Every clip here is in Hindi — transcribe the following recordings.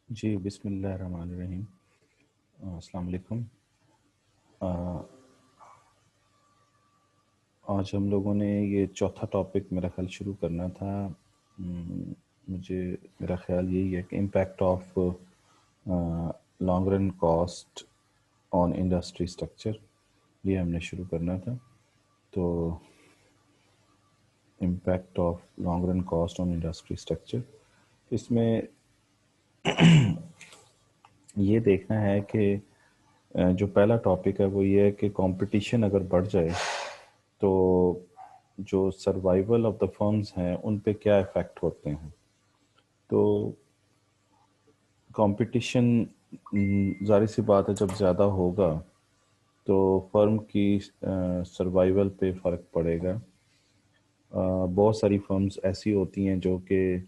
जी बिस्मिल्लाहिर्रहमानिर्रहीम। अस्सलाम वालेकुम। आज हम लोगों ने ये चौथा टॉपिक मेरा ख्याल शुरू करना था। मुझे मेरा ख्याल यही है कि impact of long run cost on industry structure, ये हमने शुरू करना था। तो impact of long run cost on industry structure, इसमें ये देखना है कि जो पहला टॉपिक है वो ये है कि कंपटीशन अगर बढ़ जाए तो जो सर्वाइवल ऑफ द फर्म्स हैं उन पे क्या इफ़ेक्ट होते हैं। तो कंपटीशन ज़ाहिर सी बात है, जब ज़्यादा होगा तो फर्म की सर्वाइवल पे फ़र्क पड़ेगा। बहुत सारी फर्म्स ऐसी होती हैं जो कि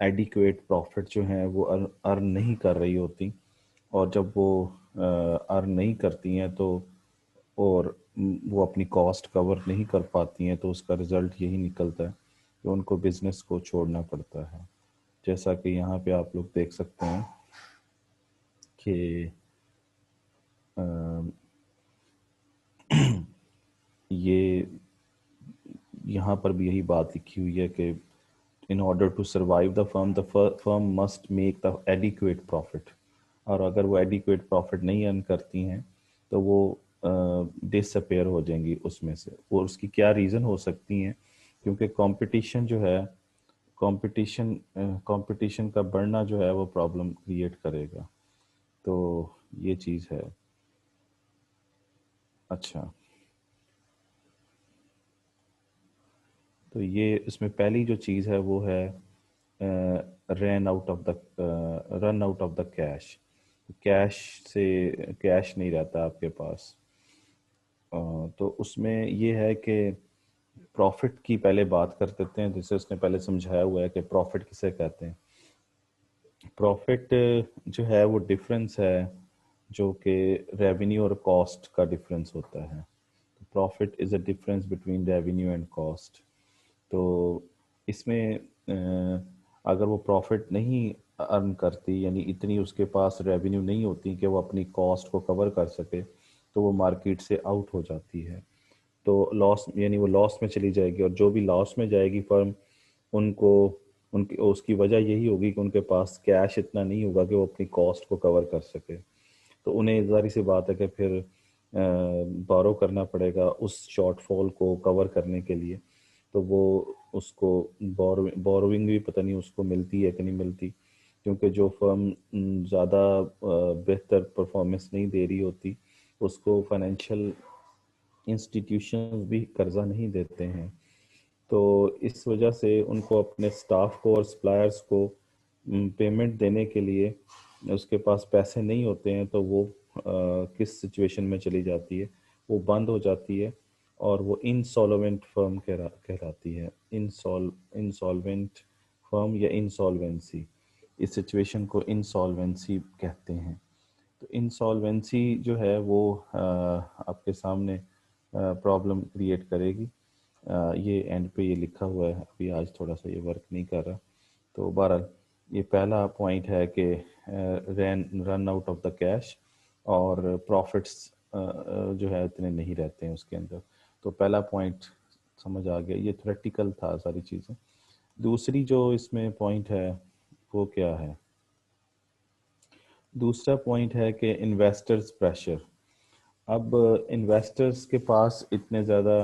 एडिक्वेट प्रॉफिट जो है वो अर्न नहीं कर रही होती, और जब वो अर्न नहीं करती हैं तो और वो अपनी कॉस्ट कवर नहीं कर पाती हैं, तो उसका रिज़ल्ट यही निकलता है कि उनको बिज़नेस को छोड़ना पड़ता है। जैसा कि यहाँ पे आप लोग देख सकते हैं कि ये यहाँ पर भी यही बात लिखी हुई है कि in order to survive the firm must make the adequate profit. और अगर वो एडिक्वेट प्रॉफिट नहीं अर्न करती हैं तो वो डिसअपेयर हो जाएंगी उसमें से। और उसकी क्या रीज़न हो सकती हैं, क्योंकि कंपटीशन जो है, कंपटीशन का बढ़ना जो है वो प्रॉब्लम क्रिएट करेगा। तो ये चीज़ है। अच्छा, तो ये इसमें पहली जो चीज़ है वो है run out of the cash. Cash से कैश नहीं रहता आपके पास। तो उसमें ये है कि प्रॉफिट की पहले बात कर देते हैं, जैसे उसने पहले समझाया हुआ है कि प्रॉफिट किसे कहते हैं। प्रॉफिट जो है वो डिफरेंस है जो कि रेवेन्यू और कॉस्ट का डिफरेंस होता है। Profit is a difference between revenue and cost. तो इसमें अगर वो प्रॉफिट नहीं अर्न करती, यानी इतनी उसके पास रेवेन्यू नहीं होती कि वो अपनी कॉस्ट को कवर कर सके, तो वो मार्केट से आउट हो जाती है। तो लॉस, यानी वो लॉस में चली जाएगी, और जो भी लॉस में जाएगी फर्म, उनको उनकी उसकी वजह यही होगी कि उनके पास कैश इतना नहीं होगा कि वो अपनी कॉस्ट को कवर कर सके। तो उन्हें ज़ाहिर सी बात है कि फिर बोरो करना पड़ेगा उस शॉर्टफॉल को कवर करने के लिए। तो वो उसको बोरोइंग भी पता नहीं उसको मिलती है कि नहीं मिलती, क्योंकि जो फर्म ज़्यादा बेहतर परफॉर्मेंस नहीं दे रही होती उसको फाइनेंशियल इंस्टीट्यूशंस भी कर्जा नहीं देते हैं। तो इस वजह से उनको अपने स्टाफ को और सप्लायर्स को पेमेंट देने के लिए उसके पास पैसे नहीं होते हैं, तो वो किस सिचुएशन में चली जाती है, वो बंद हो जाती है और वो इंसॉल्वेंट फर्म कहलाती है। इंसॉल्वेंट फर्म या इंसॉल्वेंसी, इस सिचुएशन को इंसॉल्वेंसी कहते हैं। तो इंसॉल्वेंसी जो है वो आपके सामने प्रॉब्लम क्रिएट करेगी। ये एंड पे ये लिखा हुआ है, अभी आज थोड़ा सा ये वर्क नहीं कर रहा। तो बहरहाल ये पहला पॉइंट है कि run out of the cash और प्रॉफिट्स जो है इतने नहीं रहते हैं उसके अंदर। तो पहला पॉइंट समझ आ गया, ये थ्योरेटिकल था सारी चीज़ें। दूसरी जो इसमें पॉइंट है वो क्या है? दूसरा पॉइंट है कि इन्वेस्टर्स प्रेशर। अब इन्वेस्टर्स के पास इतने ज़्यादा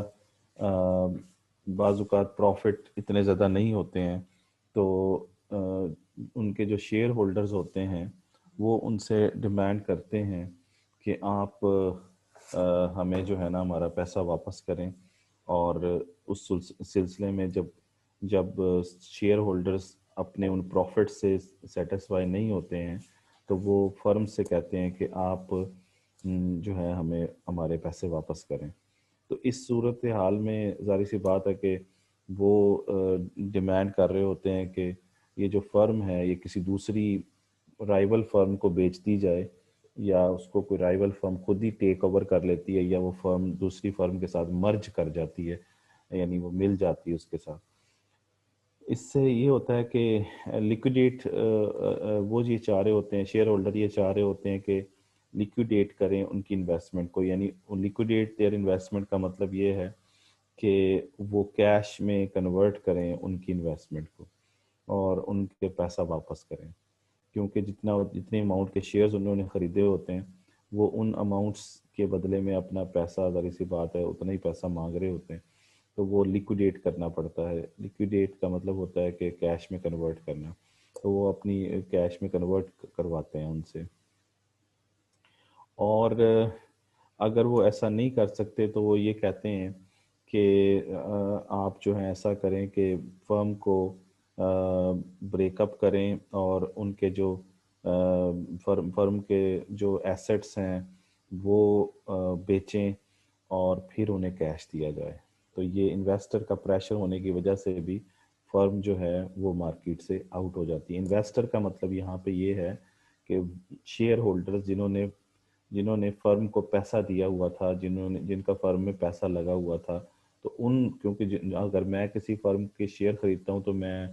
बाज़ात प्रॉफिट इतने ज़्यादा नहीं होते हैं, तो उनके जो शेयर होल्डर्स होते हैं वो उनसे डिमांड करते हैं कि आप हमें जो है ना हमारा पैसा वापस करें। और उस सिलसिले में जब जब शेयर होल्डर्स अपने उन प्रॉफिट से सेटिस्फाई नहीं होते हैं तो वो फर्म से कहते हैं कि आप जो है हमें हमारे पैसे वापस करें। तो इस सूरत हाल में ज़ाहिर सी बात है कि वो डिमांड कर रहे होते हैं कि ये जो फर्म है ये किसी दूसरी राइवल फर्म को बेच दी जाए, या उसको कोई राइवल फर्म खुद ही टेक ओवर कर लेती है, या वो फर्म दूसरी फर्म के साथ मर्ज कर जाती है, यानी वो मिल जाती है उसके साथ। इससे ये होता है कि लिक्विडेट वो ये चाह रहे होते हैं, शेयर होल्डर ये चाह रहे होते हैं कि लिक्विडेट करें उनकी इन्वेस्टमेंट को। यानी लिक्विडेट देयर इन्वेस्टमेंट का मतलब ये है कि वो कैश में कन्वर्ट करें उनकी इन्वेस्टमेंट को और उनके पैसा वापस करें। क्योंकि जितने अमाउंट के शेयर्स उन्होंने ख़रीदे होते हैं वो उन अमाउंट्स के बदले में अपना पैसा, ज़ाहिर सी बात है उतना ही पैसा मांग रहे होते हैं, तो वो लिक्विडेट करना पड़ता है। लिक्विडेट का मतलब होता है कि कैश में कन्वर्ट करना, तो वो अपनी कैश में कन्वर्ट करवाते हैं उनसे। और अगर वो ऐसा नहीं कर सकते तो वो ये कहते हैं कि आप जो है ऐसा करें कि फर्म को ब्रेकअप करें और उनके जो फर्म के जो एसेट्स हैं वो बेचें और फिर उन्हें कैश दिया जाए। तो ये इन्वेस्टर का प्रेशर होने की वजह से भी फर्म जो है वो मार्केट से आउट हो जाती है। इन्वेस्टर का मतलब यहाँ पे ये है कि शेयर होल्डर्स जिन्होंने जिन्होंने फर्म को पैसा दिया हुआ था, जिनका फर्म में पैसा लगा हुआ था, तो क्योंकि अगर मैं किसी फर्म के शेयर खरीदता हूँ तो मैं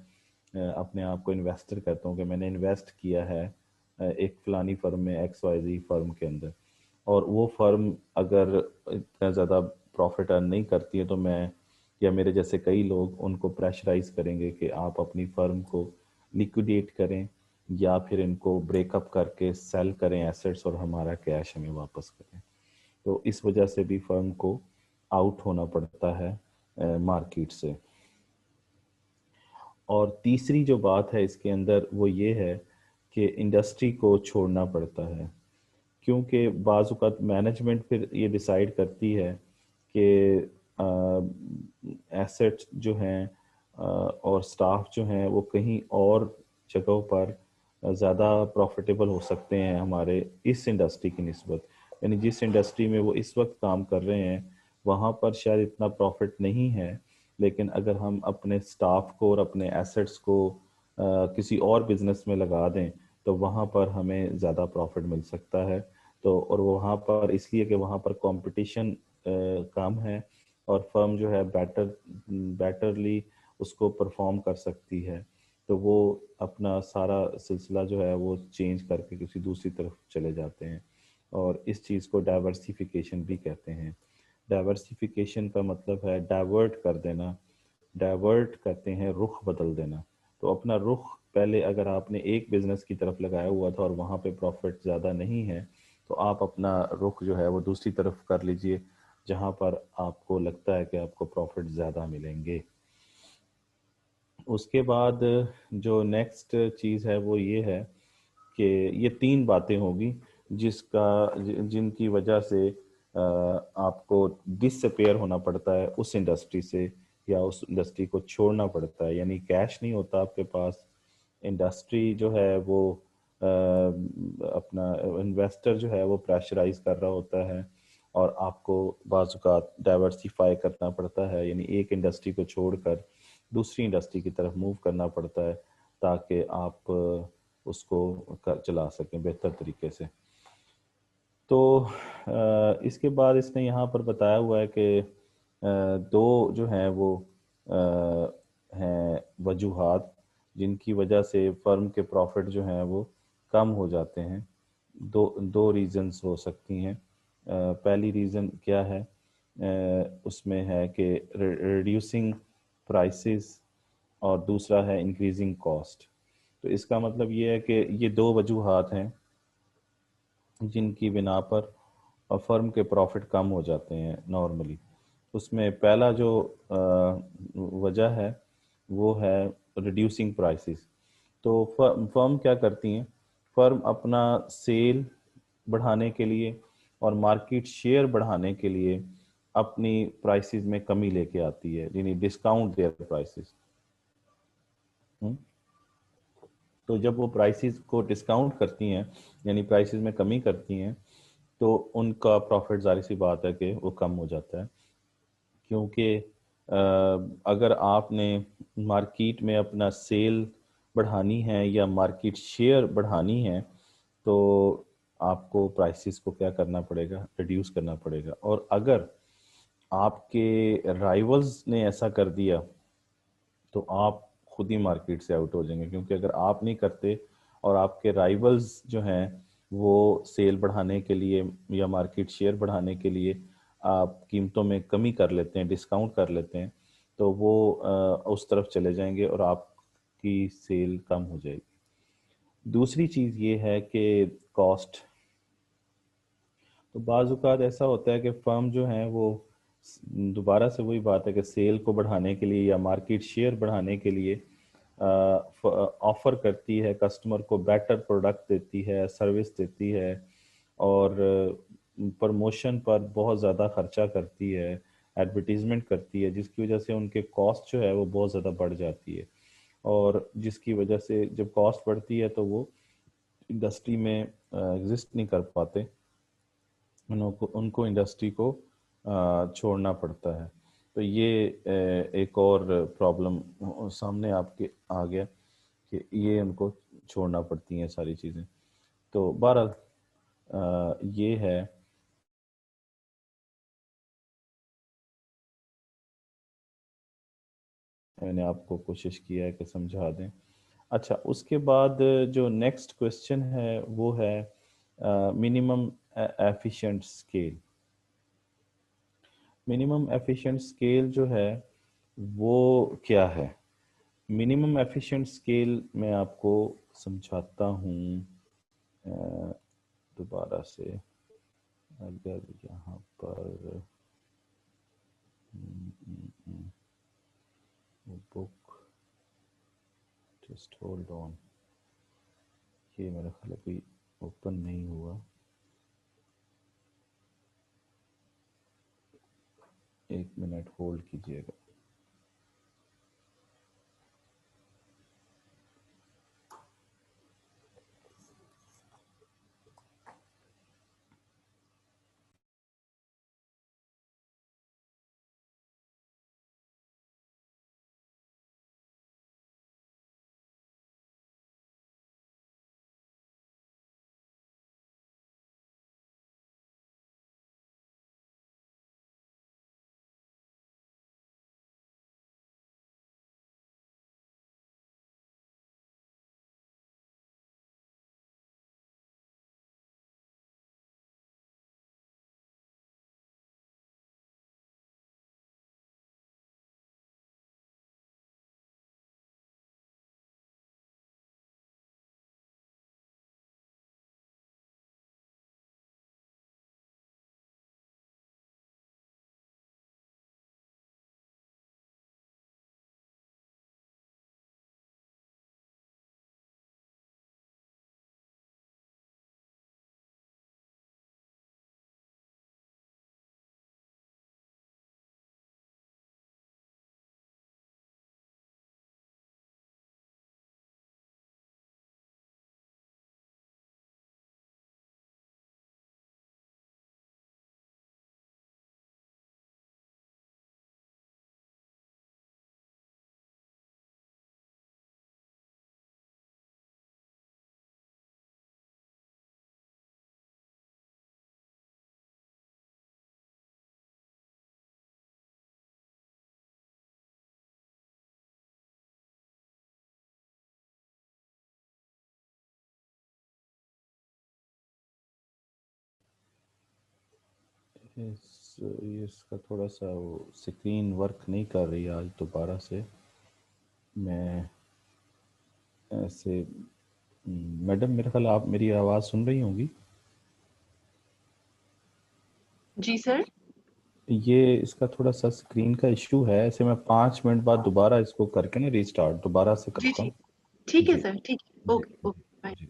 अपने आप को इन्वेस्टर कहता हूँ कि मैंने इन्वेस्ट किया है एक फलानी फर्म में, XYZ फर्म के अंदर। और वो फर्म अगर इतना ज़्यादा प्रॉफिट अर्न नहीं करती है तो मैं या मेरे जैसे कई लोग उनको प्रेशराइज करेंगे कि आप अपनी फर्म को लिक्विडेट करें या फिर इनको ब्रेकअप करके सेल करें एसेट्स और हमारा कैश हमें वापस करें। तो इस वजह से भी फर्म को आउट होना पड़ता है मार्केट से। और तीसरी जो बात है इसके अंदर वो ये है कि इंडस्ट्री को छोड़ना पड़ता है, क्योंकि बाज़ औक़ात मैनेजमेंट फिर ये डिसाइड करती है कि एसेट्स जो हैं और स्टाफ जो हैं वो कहीं और जगहों पर ज़्यादा प्रॉफिटेबल हो सकते हैं हमारे इस इंडस्ट्री की निस्बत। यानी जिस इंडस्ट्री में वो इस वक्त काम कर रहे हैं वहाँ पर शायद इतना प्रॉफिट नहीं है, लेकिन अगर हम अपने स्टाफ को और अपने एसेट्स को किसी और बिजनेस में लगा दें तो वहाँ पर हमें ज़्यादा प्रॉफिट मिल सकता है। तो और वहाँ पर इसलिए कि वहाँ पर कंपटीशन कम है और फर्म जो है बेटरली उसको परफॉर्म कर सकती है, तो वो अपना सारा सिलसिला जो है वो चेंज करके किसी दूसरी तरफ चले जाते हैं। और इस चीज़ को डाइवर्सिफिकेशन भी कहते हैं। डाइवर्सिफिकेशन का मतलब है डाइवर्ट कर देना, डाइवर्ट करते हैं रुख बदल देना। तो अपना रुख पहले अगर आपने एक बिजनेस की तरफ लगाया हुआ था और वहाँ पे प्रॉफिट ज़्यादा नहीं है तो आप अपना रुख जो है वो दूसरी तरफ कर लीजिए जहाँ पर आपको लगता है कि आपको प्रॉफिट ज़्यादा मिलेंगे। उसके बाद जो नेक्स्ट चीज़ है वो ये है कि ये तीन बातें होगी जिनकी वजह से आपको डिसअपेयर होना पड़ता है उस इंडस्ट्री से या उस इंडस्ट्री को छोड़ना पड़ता है। यानी कैश नहीं होता आपके पास, इंडस्ट्री जो है वो अपना इन्वेस्टर जो है वो प्रेशराइज कर रहा होता है और आपको बाज़ औक़ात डाइवर्सिफाई करना पड़ता है, यानी एक इंडस्ट्री को छोड़कर दूसरी इंडस्ट्री की तरफ मूव करना पड़ता है ताकि आप उसको चला सकें बेहतर तरीके से। तो इसके बाद इसने यहाँ पर बताया हुआ है कि दो जो हैं वो हैं वजूहात जिनकी वजह से फर्म के प्रॉफिट जो हैं वो कम हो जाते हैं। दो दो रीजंस हो सकती हैं। पहली रीज़न क्या है, उसमें है कि रिड्यूसिंग प्राइसेस और दूसरा है इंक्रीजिंग कॉस्ट। तो इसका मतलब ये है कि ये दो वजूहात हैं जिनकी बिना पर फर्म के प्रॉफिट कम हो जाते हैं नॉर्मली। उसमें पहला जो वजह है वो है रिड्यूसिंग प्राइसेस। तो फर्म क्या करती हैं, फर्म अपना सेल बढ़ाने के लिए और मार्केट शेयर बढ़ाने के लिए अपनी प्राइसेस में कमी लेके आती है, यानी डिस्काउंट देयर प्राइसेस। तो जब वो प्राइसेस को डिस्काउंट करती हैं, यानी प्राइसेस में कमी करती हैं, तो उनका प्रॉफिट जाहिर सी बात है कि वो कम हो जाता है। क्योंकि अगर आपने मार्केट में अपना सेल बढ़ानी है या मार्केट शेयर बढ़ानी है, तो आपको प्राइसेस को क्या करना पड़ेगा, रिड्यूस करना पड़ेगा। और अगर आपके राइवल्स ने ऐसा कर दिया तो आप खुद ही मार्केट से आउट हो जाएंगे, क्योंकि अगर आप नहीं करते और आपके राइवल्स जो हैं वो सेल बढ़ाने के लिए या मार्केट शेयर बढ़ाने के लिए आप कीमतों में कमी कर लेते हैं, डिस्काउंट कर लेते हैं, तो वो उस तरफ चले जाएंगे और आपकी सेल कम हो जाएगी। दूसरी चीज़ ये है कि कॉस्ट। तो बाज़ औक़ात ऐसा होता है कि फर्म जो है वो दोबारा से वही बात है कि सेल को बढ़ाने के लिए या मार्केट शेयर बढ़ाने के लिए ऑफर करती है, कस्टमर को बेटर प्रोडक्ट देती है, सर्विस देती है और प्रमोशन पर बहुत ज़्यादा खर्चा करती है, एडवर्टीजमेंट करती है, जिसकी वजह से उनके कॉस्ट जो है वो बहुत ज़्यादा बढ़ जाती है। और जिसकी वजह से जब कॉस्ट बढ़ती है तो वो इंडस्ट्री में एग्जिस्ट नहीं कर पाते, उनको उनको इंडस्ट्री को छोड़ना पड़ता है। तो ये एक और प्रॉब्लम सामने आपके आ गया कि ये उनको छोड़ना पड़ती हैं सारी चीज़ें। तो बहरहाल ये है। मैंने आपको कोशिश किया है कि समझा दें। अच्छा, उसके बाद जो नेक्स्ट क्वेश्चन है वो है minimum efficient scale. Minimum efficient scale जो है वो क्या है? मिनिमम एफिशिएंट स्केल मैं आपको समझाता हूँ दोबारा से। अगर यहाँ पर बुक, जस्ट होल्ड ऑन, ये मेरा ख्याल है कोई ओपन नहीं हुआ, 1 मिनट होल्ड कीजिएगा। ये इसका थोड़ा सा वो स्क्रीन वर्क नहीं कर रही आज दोबारा से। मैं ऐसे मैडम मेरे ख्याल आप मेरी आवाज़ सुन रही होंगी। जी सर। ये इसका थोड़ा सा स्क्रीन का इशू है, ऐसे मैं 5 मिनट बाद दोबारा इसको करके ना रीस्टार्ट दोबारा से जी करता जी, हूँ। ठीक है जी सर, ठीक है, जी ओके जी ओके, बाय। जी।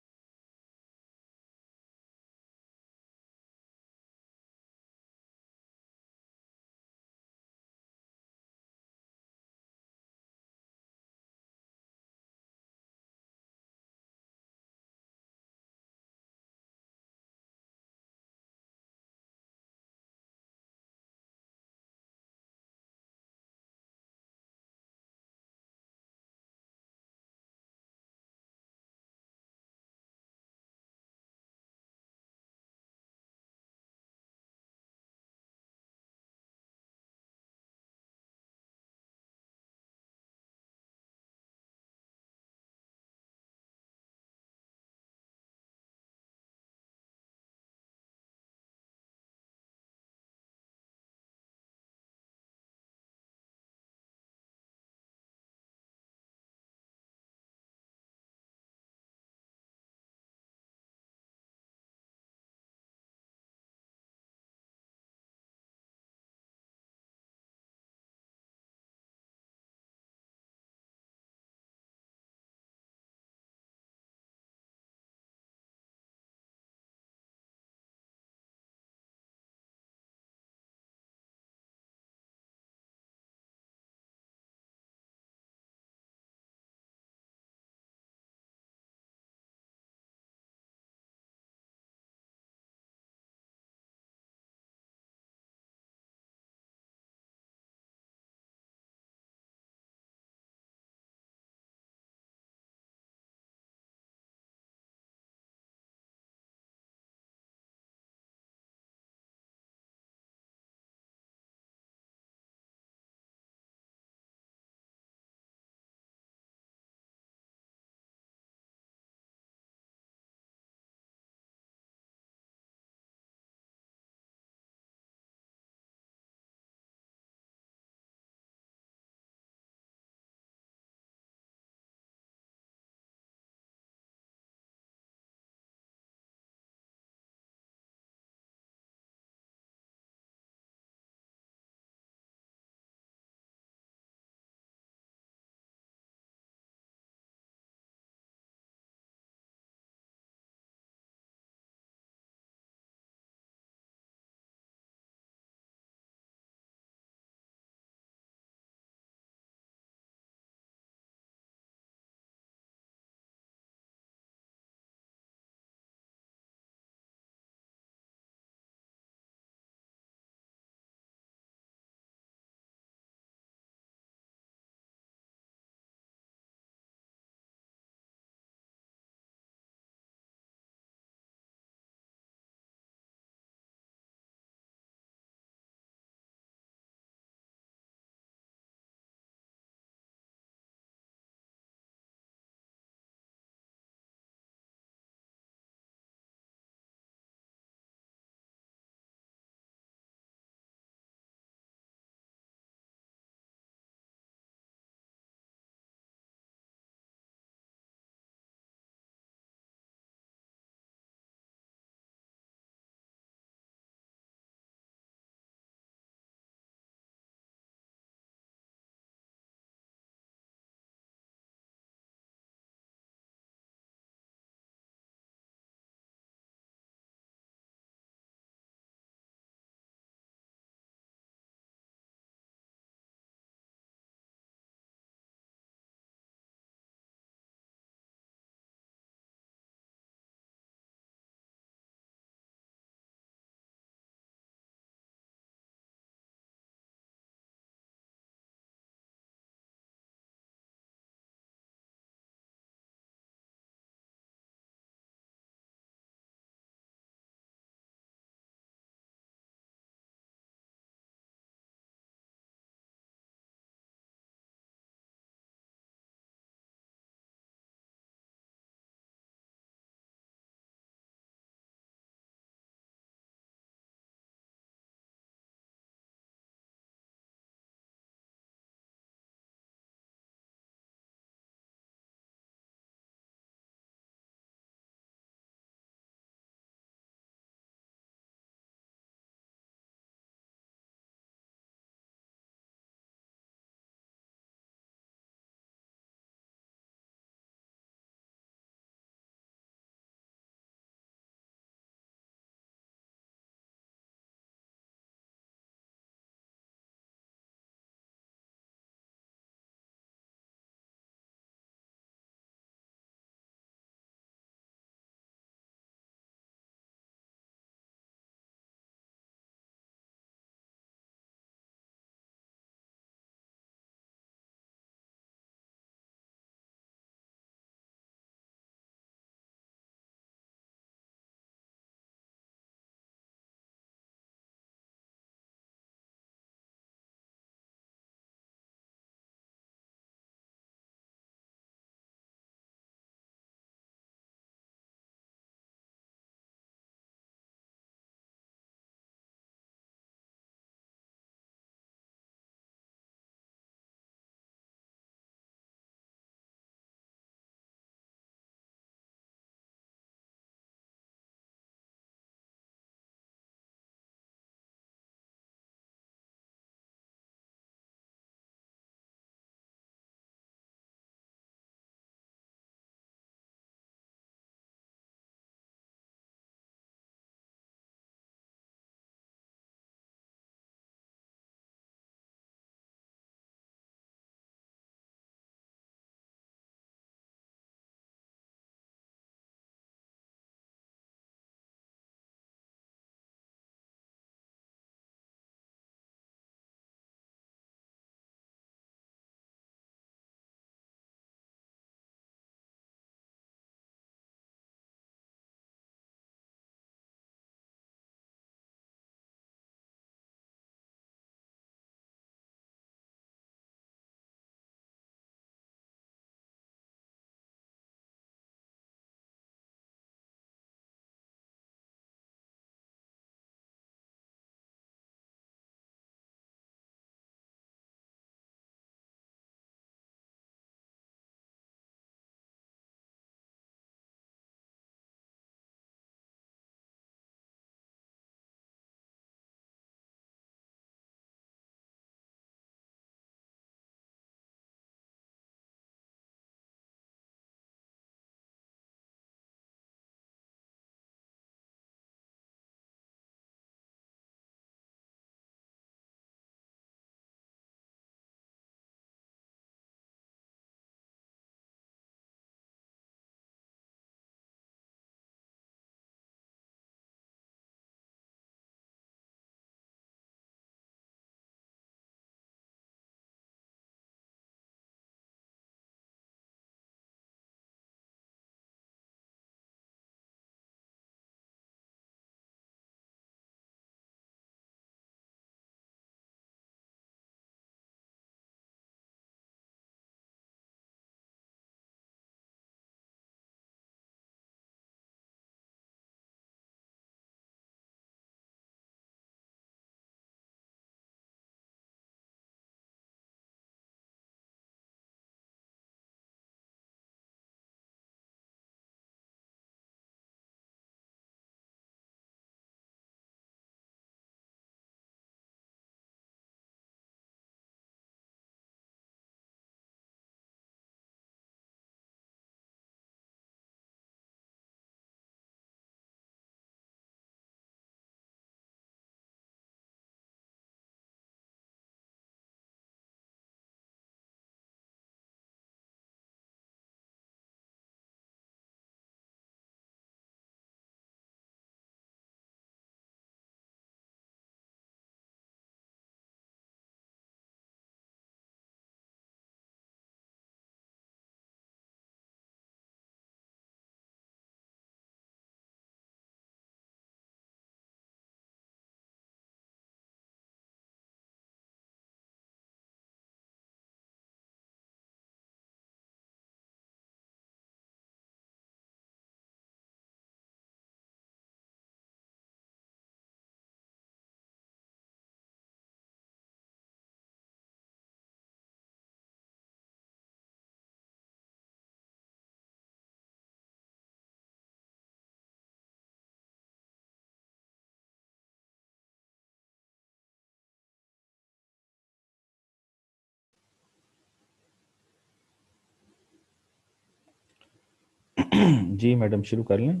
जी मैडम, शुरू कर लें?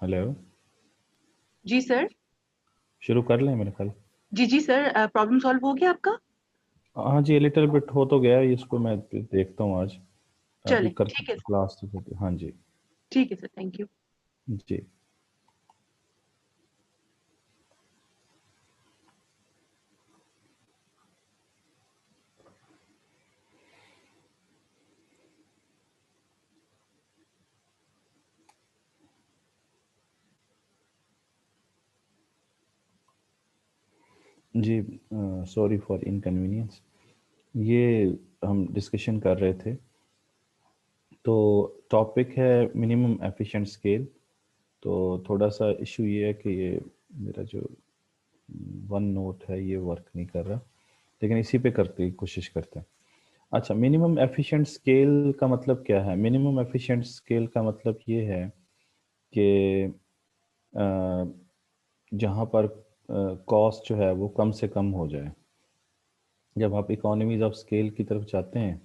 हेलो, जी सर। शुरू कर लें मेरे ख्याल। जी जी सर, प्रॉब्लम सॉल्व हो गया आपका? हाँ जी, लिटिल बिट हो तो गया है, इसको मैं देखता हूँ आज। अभी चले कर ठीक है सर। क्लास तो हाँ जी। ठीक है सर, थैंक यू। जी जी, सॉरी फॉर इनकन्वीनियंस। ये हम डिस्कशन कर रहे थे, तो टॉपिक है मिनिमम एफिशिएंट स्केल। तो थोड़ा सा इशू ये है कि ये मेरा जो वन नोट है ये वर्क नहीं कर रहा, लेकिन इसी पे करते ही कोशिश करते हैं। अच्छा, मिनिमम एफिशिएंट स्केल का मतलब क्या है? मिनिमम एफिशिएंट स्केल का मतलब ये है कि जहाँ पर कॉस्ट जो है वो कम से कम हो जाए। जब आप इकोनॉमीज ऑफ स्केल की तरफ जाते हैं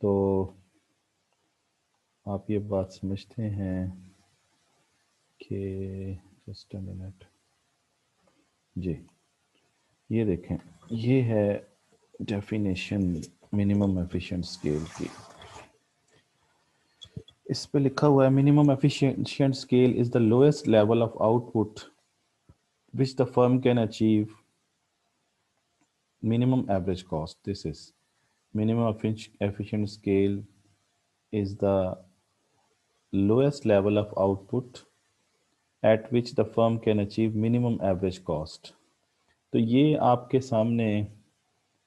तो आप ये बात समझते हैं कि, जस्ट अ मिनट जी, ये देखें, ये है डेफिनेशन मिनिमम एफिशिएंट स्केल की। इस पे लिखा हुआ है, minimum efficient scale is the lowest level of output which the firm can achieve minimum average cost. This is minimum efficient scale is the lowest level of output at which the firm can achieve minimum average cost. तो ये आपके सामने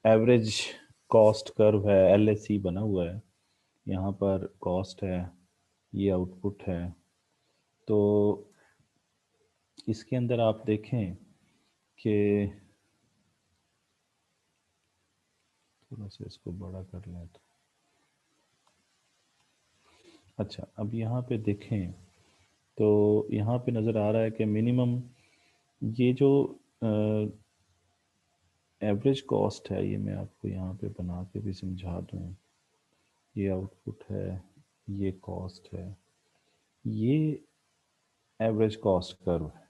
एवरेज कॉस्ट कर्व है, एलएसई बना हुआ है। यहाँ पर कॉस्ट है, ये आउटपुट है। तो इसके अंदर आप देखें कि, थोड़ा सा इसको बड़ा कर लें तो, अच्छा अब यहाँ पे देखें तो यहाँ पे नज़र आ रहा है कि मिनिमम, ये जो एवरेज कॉस्ट है, ये मैं आपको यहाँ पे बना के भी समझा दूँ। ये आउटपुट है, ये कॉस्ट है, ये एवरेज कॉस्ट कर्व है।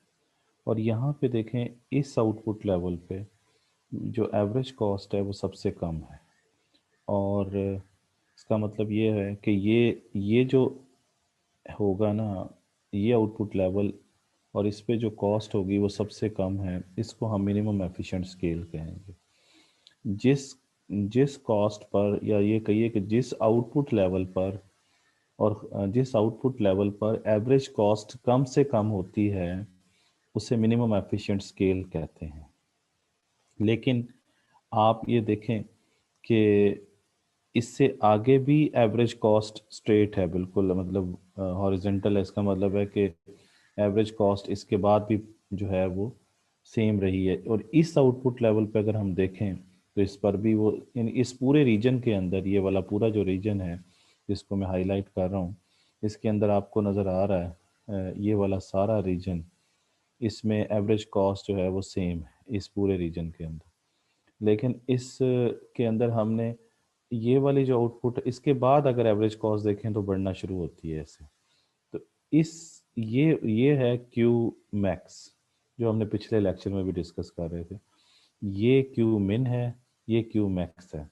और यहाँ पे देखें, इस आउटपुट लेवल पे जो एवरेज कॉस्ट है वो सबसे कम है। और इसका मतलब ये है कि ये जो होगा ना, ये आउटपुट लेवल और इस पे जो कॉस्ट होगी वो सबसे कम है, इसको हम मिनिमम एफिशिएंट स्केल कहेंगे। जिस जिस कॉस्ट पर, या ये कहिए कि जिस आउटपुट लेवल पर, और जिस आउटपुट लेवल पर एवरेज कॉस्ट कम से कम होती है, उसे मिनिमम एफिशिएंट स्केल कहते हैं। लेकिन आप ये देखें कि इससे आगे भी एवरेज कॉस्ट स्ट्रेट है, बिल्कुल मतलब हॉरिजेंटल है। इसका मतलब है कि एवरेज कॉस्ट इसके बाद भी जो है वो सेम रही है। और इस आउटपुट लेवल पे अगर हम देखें तो इस पर भी वो, यानी इस पूरे रीजन के अंदर, ये वाला पूरा जो रीजन है जिसको मैं हाईलाइट कर रहा हूँ, इसके अंदर आपको नज़र आ रहा है ये वाला सारा रीजन, इसमें एवरेज कॉस्ट जो है वो सेम है इस पूरे रीजन के अंदर। लेकिन इस के अंदर हमने ये वाली जो आउटपुट, इसके बाद अगर एवरेज कॉस्ट देखें तो बढ़ना शुरू होती है ऐसे। तो इस ये है क्यू मैक्स, जो हमने पिछले लेक्चर में भी डिस्कस कर रहे थे। ये क्यू मिन है, ये क्यू मैक्स है।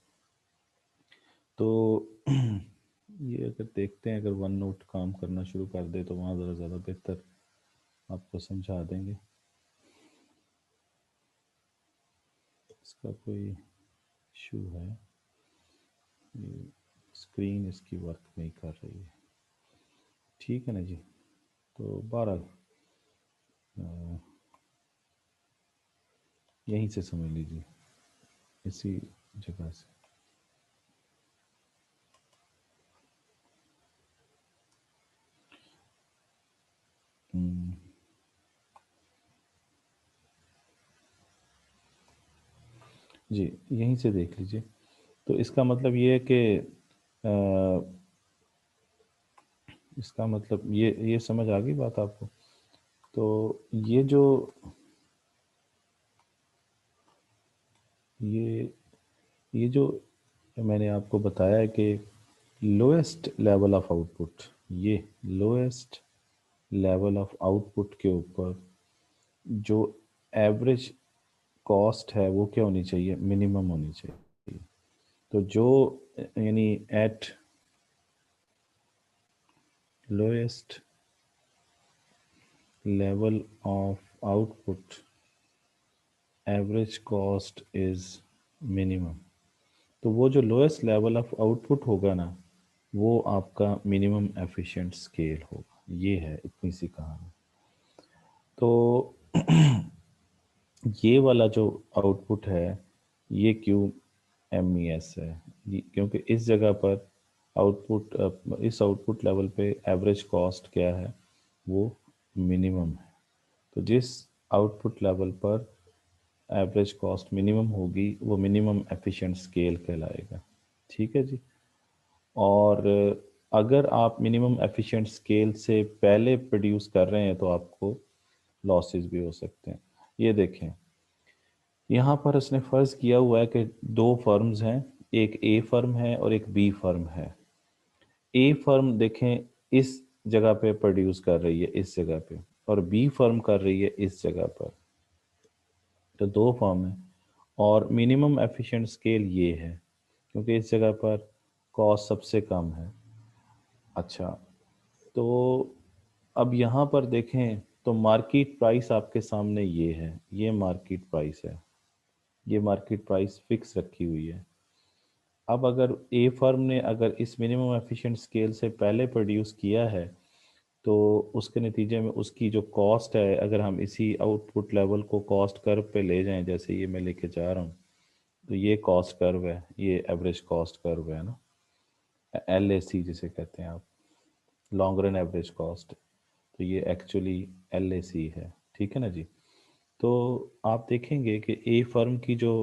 तो ये अगर देखते हैं, अगर वन नोट काम करना शुरू कर दे तो वहाँ ज़रा ज़्यादा बेहतर आपको समझा देंगे। इसका कोई इशू है, ये स्क्रीन इसकी वर्क नहीं कर रही है, ठीक है ना जी। तो बहरहाल यहीं से समझ लीजिए, इसी जगह से। हम्म, जी, यहीं से देख लीजिए। तो इसका मतलब ये है कि इसका मतलब ये समझ आ गई बात आपको? तो ये जो ये ये जो मैंने आपको बताया है कि लोएस्ट लेवल ऑफ आउटपुट, ये लोएस्ट लेवल ऑफ आउटपुट के ऊपर जो एवरेज कॉस्ट है वो क्या होनी चाहिए, मिनिमम होनी चाहिए। तो जो यानी eight lowest level of output average cost is minimum, तो वो जो लोएस्ट लेवल ऑफ आउटपुट होगा ना वो आपका मिनिमम एफिशिएंट स्केल होगा। ये है इतनी सी कहानी। तो ये वाला जो आउटपुट है ये क्यू एम ई एस है, क्योंकि इस जगह पर आउटपुट इस आउटपुट लेवल पे एवरेज कॉस्ट क्या है, वो मिनिमम है। तो जिस आउटपुट लेवल पर एवरेज कॉस्ट मिनिमम होगी वो मिनिमम एफिशिएंट स्केल कहलाएगा। ठीक है जी। और अगर आप मिनिमम एफिशिएंट स्केल से पहले प्रोड्यूस कर रहे हैं तो आपको लॉसेस भी हो सकते हैं। ये देखें, यहाँ पर उसने फर्ज किया हुआ है कि दो फर्म्स हैं, एक ए फर्म है और एक बी फर्म है। ए फर्म देखें इस जगह पे प्रोड्यूस कर रही है, इस जगह पे, और बी फर्म कर रही है इस जगह पर। तो दो फर्म है और मिनिमम एफिशिएंट स्केल ये है क्योंकि इस जगह पर कॉस्ट सबसे कम है। अच्छा, तो अब यहाँ पर देखें तो मार्केट प्राइस आपके सामने ये है, ये मार्केट प्राइस है, ये मार्केट प्राइस फिक्स रखी हुई है। अब अगर ए फर्म ने अगर इस मिनिमम एफिशिएंट स्केल से पहले प्रोड्यूस किया है तो उसके नतीजे में उसकी जो कॉस्ट है, अगर हम इसी आउटपुट लेवल को कॉस्ट कर्व पे ले जाएं, जैसे ये मैं लेके जा रहा हूँ, तो ये कॉस्ट कर्व है, ये एवरेज कॉस्ट कर्व है ना, एल ए सी जिसे कहते हैं आप, लॉन्ग रन एवरेज कॉस्ट। तो ये एक्चुअली एल ए सी है। ठीक है ना जी। तो आप देखेंगे कि ए फर्म की जो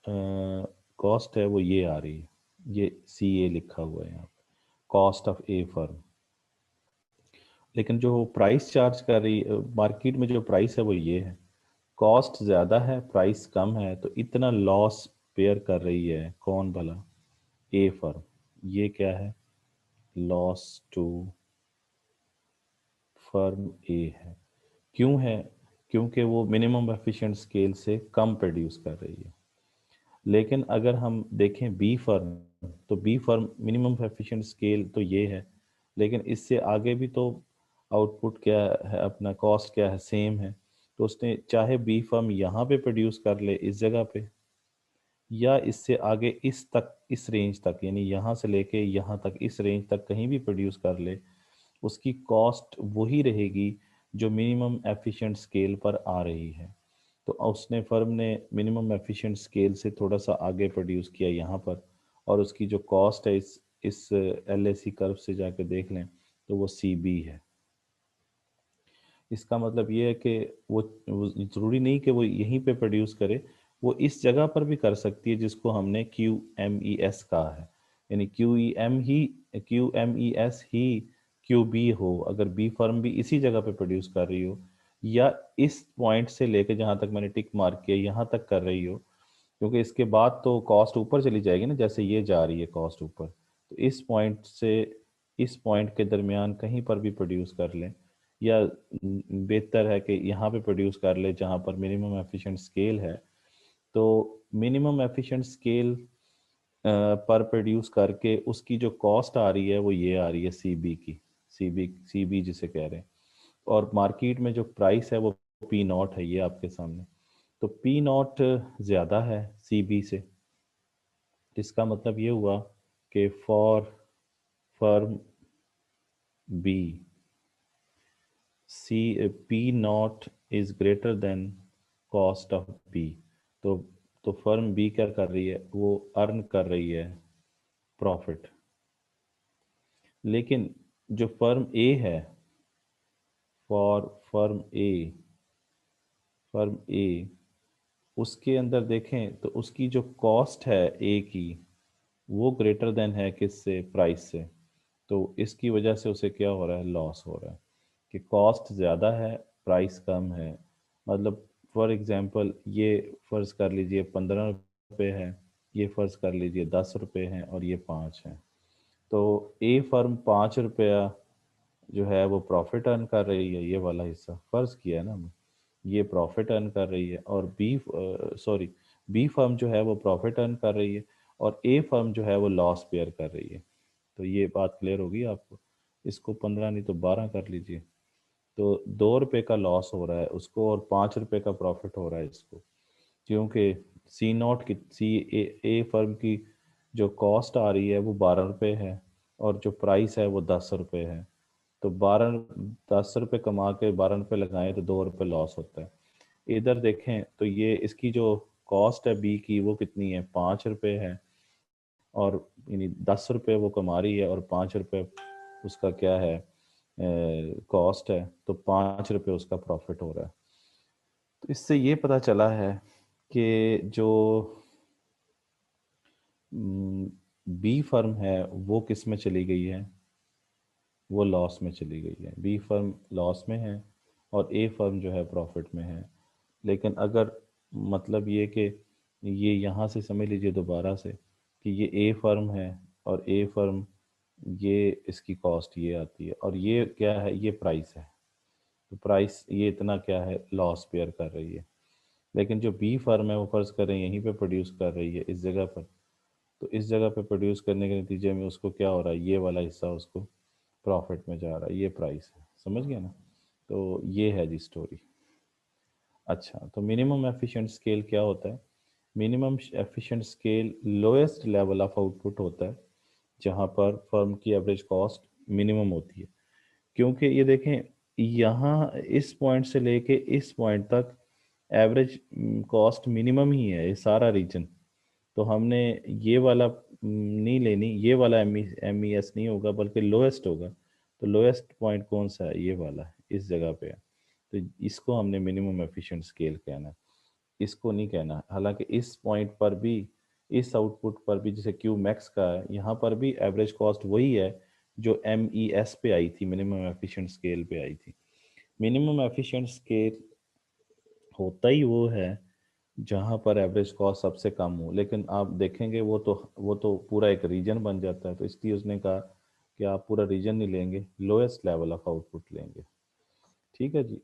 कॉस्ट है वो ये आ रही है, ये सी ए लिखा हुआ है यहाँ, कॉस्ट ऑफ ए फर्म। लेकिन जो प्राइस चार्ज कर रही मार्केट में जो प्राइस है वो ये है, कॉस्ट ज़्यादा है प्राइस कम है, तो इतना लॉस बेयर कर रही है कौन भला, ए फर्म। ये क्या है, लॉस टू फर्म ए है। क्यों है, क्योंकि वो मिनिमम एफिशिएंट स्केल से कम प्रोड्यूस कर रही है। लेकिन अगर हम देखें बी फर्म, तो B firm minimum efficient scale तो ये है, लेकिन इससे आगे भी तो आउटपुट क्या है, अपना कॉस्ट क्या है, सेम है। तो उसने चाहे बी फर्म यहाँ पे प्रोड्यूस कर ले इस जगह पे, या इससे आगे इस तक, इस रेंज तक, यानी यहाँ से लेके यहाँ तक, इस रेंज तक कहीं भी प्रोड्यूस कर ले, उसकी कॉस्ट वही रहेगी जो मिनिमम एफिशिएंट स्केल पर आ रही है। तो उसने फर्म ने मिनिमम एफिशिएंट स्केल से थोड़ा सा आगे प्रोड्यूस किया यहाँ पर, और उसकी जो कॉस्ट है इस एल ए सी कर्व से जाके देख लें तो वो सी बी है। इसका मतलब ये है कि वो ज़रूरी नहीं कि वो यहीं पे प्रोड्यूस करे, वो इस जगह पर भी कर सकती है जिसको हमने क्यू एम ई एस कहा है, यानी क्यू एम ई एस ही क्यू बी हो, अगर बी फर्म भी इसी जगह पे प्रोड्यूस कर रही हो, या इस पॉइंट से लेके जहाँ तक मैंने टिक मार्क किया यहाँ तक कर रही हो, क्योंकि इसके बाद तो कॉस्ट ऊपर चली जाएगी ना, जैसे ये जा रही है कॉस्ट ऊपर, तो इस पॉइंट से इस पॉइंट के दरमियान कहीं पर भी प्रोड्यूस कर लें, या बेहतर है कि यहाँ पे प्रोड्यूस कर ले जहाँ पर मिनिमम एफिशिएंट स्केल है। तो मिनिमम एफिशिएंट स्केल पर प्रोड्यूस करके उसकी जो कॉस्ट आ रही है वो ये आ रही है सी बी की, सी बी जिसे कह रहे हैं, और मार्केट में जो प्राइस है वो पी नॉट है, ये आपके सामने। तो पी नॉट ज़्यादा है सी बी से, इसका मतलब ये हुआ कि for firm B C P not is greater than cost of B. तो फर्म बी क्या कर रही है, वो अर्न कर रही है प्रॉफिट। लेकिन जो फर्म ए है, फॉर फर्म ए उसके अंदर देखें तो उसकी जो कॉस्ट है ए की वो ग्रेटर देन है किससे, प्राइस से। तो इसकी वजह से उसे क्या हो रहा है, लॉस हो रहा है कि कॉस्ट ज़्यादा है प्राइस कम है। मतलब फॉर एग्जांपल ये फ़र्ज़ कर लीजिए 15 रुपये है, ये फ़र्ज़ कर लीजिए 10 रुपये हैं, और ये 5 हैं। तो ए फर्म 5 रुपया जो है वो प्रॉफिट अर्न कर रही है, ये वाला हिस्सा फर्ज किया है ना हमने, ये प्रॉफिट अर्न कर रही है, और बी फर्म जो है वो प्रॉफिट अर्न कर रही है, और ए फर्म जो है वो लॉस बेयर कर रही है। तो ये बात क्लियर होगी आपको। इसको 15 नहीं तो 12 कर लीजिए। तो 2 रुपये का लॉस हो रहा है उसको, और 5 रुपये का प्रॉफिट हो रहा है इसको, क्योंकि सी नॉट की ए फर्म की जो कॉस्ट आ रही है वो 12 रुपये है, और जो प्राइस है वो 10 रुपये है। तो 10 रुपये कमा के 12 रुपये लगाएं तो 2 रुपये लॉस होता है। इधर देखें तो ये इसकी जो कॉस्ट है बी की वो कितनी है, 5 रुपये है, और यानी 10 रुपये वो कमा रही है और 5 रुपये उसका क्या है, कॉस्ट है, तो 5 रुपये उसका प्रॉफिट हो रहा है। तो इससे ये पता चला है कि जो बी फर्म है वो किस में चली गई है, वो लॉस में चली गई है। बी फर्म लॉस में है और ए फर्म जो है प्रॉफिट में है। लेकिन अगर मतलब ये कि ये यहाँ से समझ लीजिए दोबारा से कि ये ए फर्म है, और ए फर्म ये इसकी कॉस्ट ये आती है, और ये क्या है, ये प्राइस है। तो प्राइस ये इतना क्या है, लॉस बेयर कर रही है। लेकिन जो बी फर्म है वो फर्ज करें यहीं पे प्रोड्यूस कर रही है इस जगह पर, तो इस जगह पे प्रोड्यूस करने के नतीजे में उसको क्या हो रहा है, ये वाला हिस्सा उसको प्रॉफिट में जा रहा है, ये प्राइस है। समझ गया ना? तो ये है जी स्टोरी। अच्छा, तो मिनिमम एफिशिएंट स्केल क्या होता है? Minimum efficient scale lowest level of output होता है जहाँ पर फर्म की एवरेज कॉस्ट मिनिमम होती है। क्योंकि ये देखें, यहाँ इस पॉइंट से लेके इस पॉइंट तक एवरेज कॉस्ट मिनिमम ही है, ये सारा रीजन। तो हमने ये वाला नहीं लेनी, ये वाला एम ई एस नहीं होगा बल्कि लोएस्ट होगा। तो लोएस्ट पॉइंट कौन सा है, ये वाला है, इस जगह पे है। तो इसको हमने मिनिमम एफिशिएंट स्केल कहना है, इसको नहीं कहना। हालांकि इस पॉइंट पर भी, इस आउटपुट पर भी, जैसे क्यू मैक्स का है, यहाँ पर भी एवरेज कॉस्ट वही है जो एम ई एस पे आई थी, मिनिमम एफिशिएंट स्केल पे आई थी। मिनिमम एफिशिएंट स्केल होता ही वो है जहाँ पर एवरेज कॉस्ट सबसे कम हो। लेकिन आप देखेंगे वो तो पूरा एक रीजन बन जाता है। तो इसलिए उसने कहा कि आप पूरा रीजन नहीं लेंगे, लोएस्ट लेवल ऑफ आउटपुट लेंगे। ठीक है जी।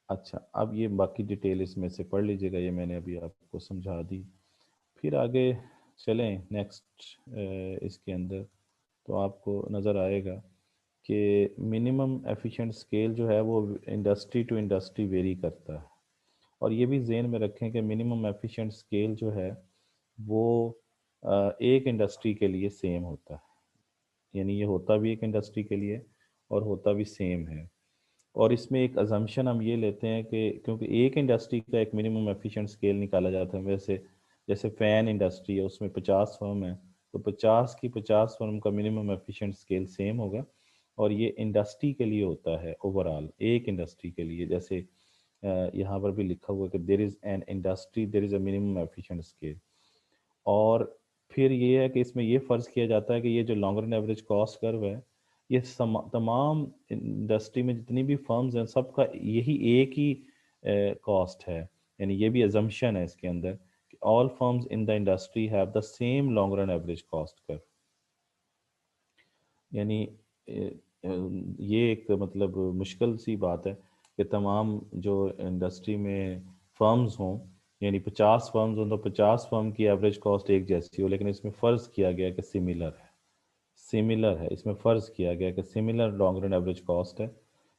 अच्छा, अब ये बाकी डिटेल इसमें से पढ़ लीजिएगा, ये मैंने अभी आपको समझा दी। फिर आगे चलें नेक्स्ट इसके अंदर, तो आपको नज़र आएगा कि मिनिमम एफिशिएंट स्केल जो है वो इंडस्ट्री टू इंडस्ट्री वेरी करता है। और ये भी जेन में रखें कि मिनिमम एफिशिएंट स्केल जो है वो एक इंडस्ट्री के लिए सेम होता है। यानी ये होता भी एक इंडस्ट्री के लिए और होता भी सेम है। और इसमें एक अजम्पशन हम ये लेते हैं कि क्योंकि एक इंडस्ट्री का एक मिनिमम एफिशिएंट स्केल निकाला जाता है, वैसे जैसे फैन इंडस्ट्री है उसमें 50 फर्म है, तो 50 फर्म का मिनिमम एफिशिएंट स्केल सेम होगा। और ये इंडस्ट्री के लिए होता है, ओवरऑल एक इंडस्ट्री के लिए। जैसे यहाँ पर भी लिखा हुआ है कि there is an industry there is a minimum efficient scale. और फिर ये है कि इसमें ये फ़र्ज़ किया जाता है कि ये जो long run average cost curve है, ये तमाम इंडस्ट्री में जितनी भी फर्म्स हैं सबका यही एक ही कॉस्ट है। यानी ये भी अजम्पशन है इसके अंदर कि all firms in the industry have the same long run average cost curve. यानी ये एक मतलब मुश्किल सी बात है कि तमाम जो इंडस्ट्री में फर्म्स हों, यानी 50 फर्म्स हों तो 50 फर्म की एवरेज कॉस्ट एक जैसी हो, लेकिन इसमें फ़र्ज़ किया गया कि सिमिलर है। सिमिलर है, इसमें फ़र्ज़ किया गया कि similar long run average cost है।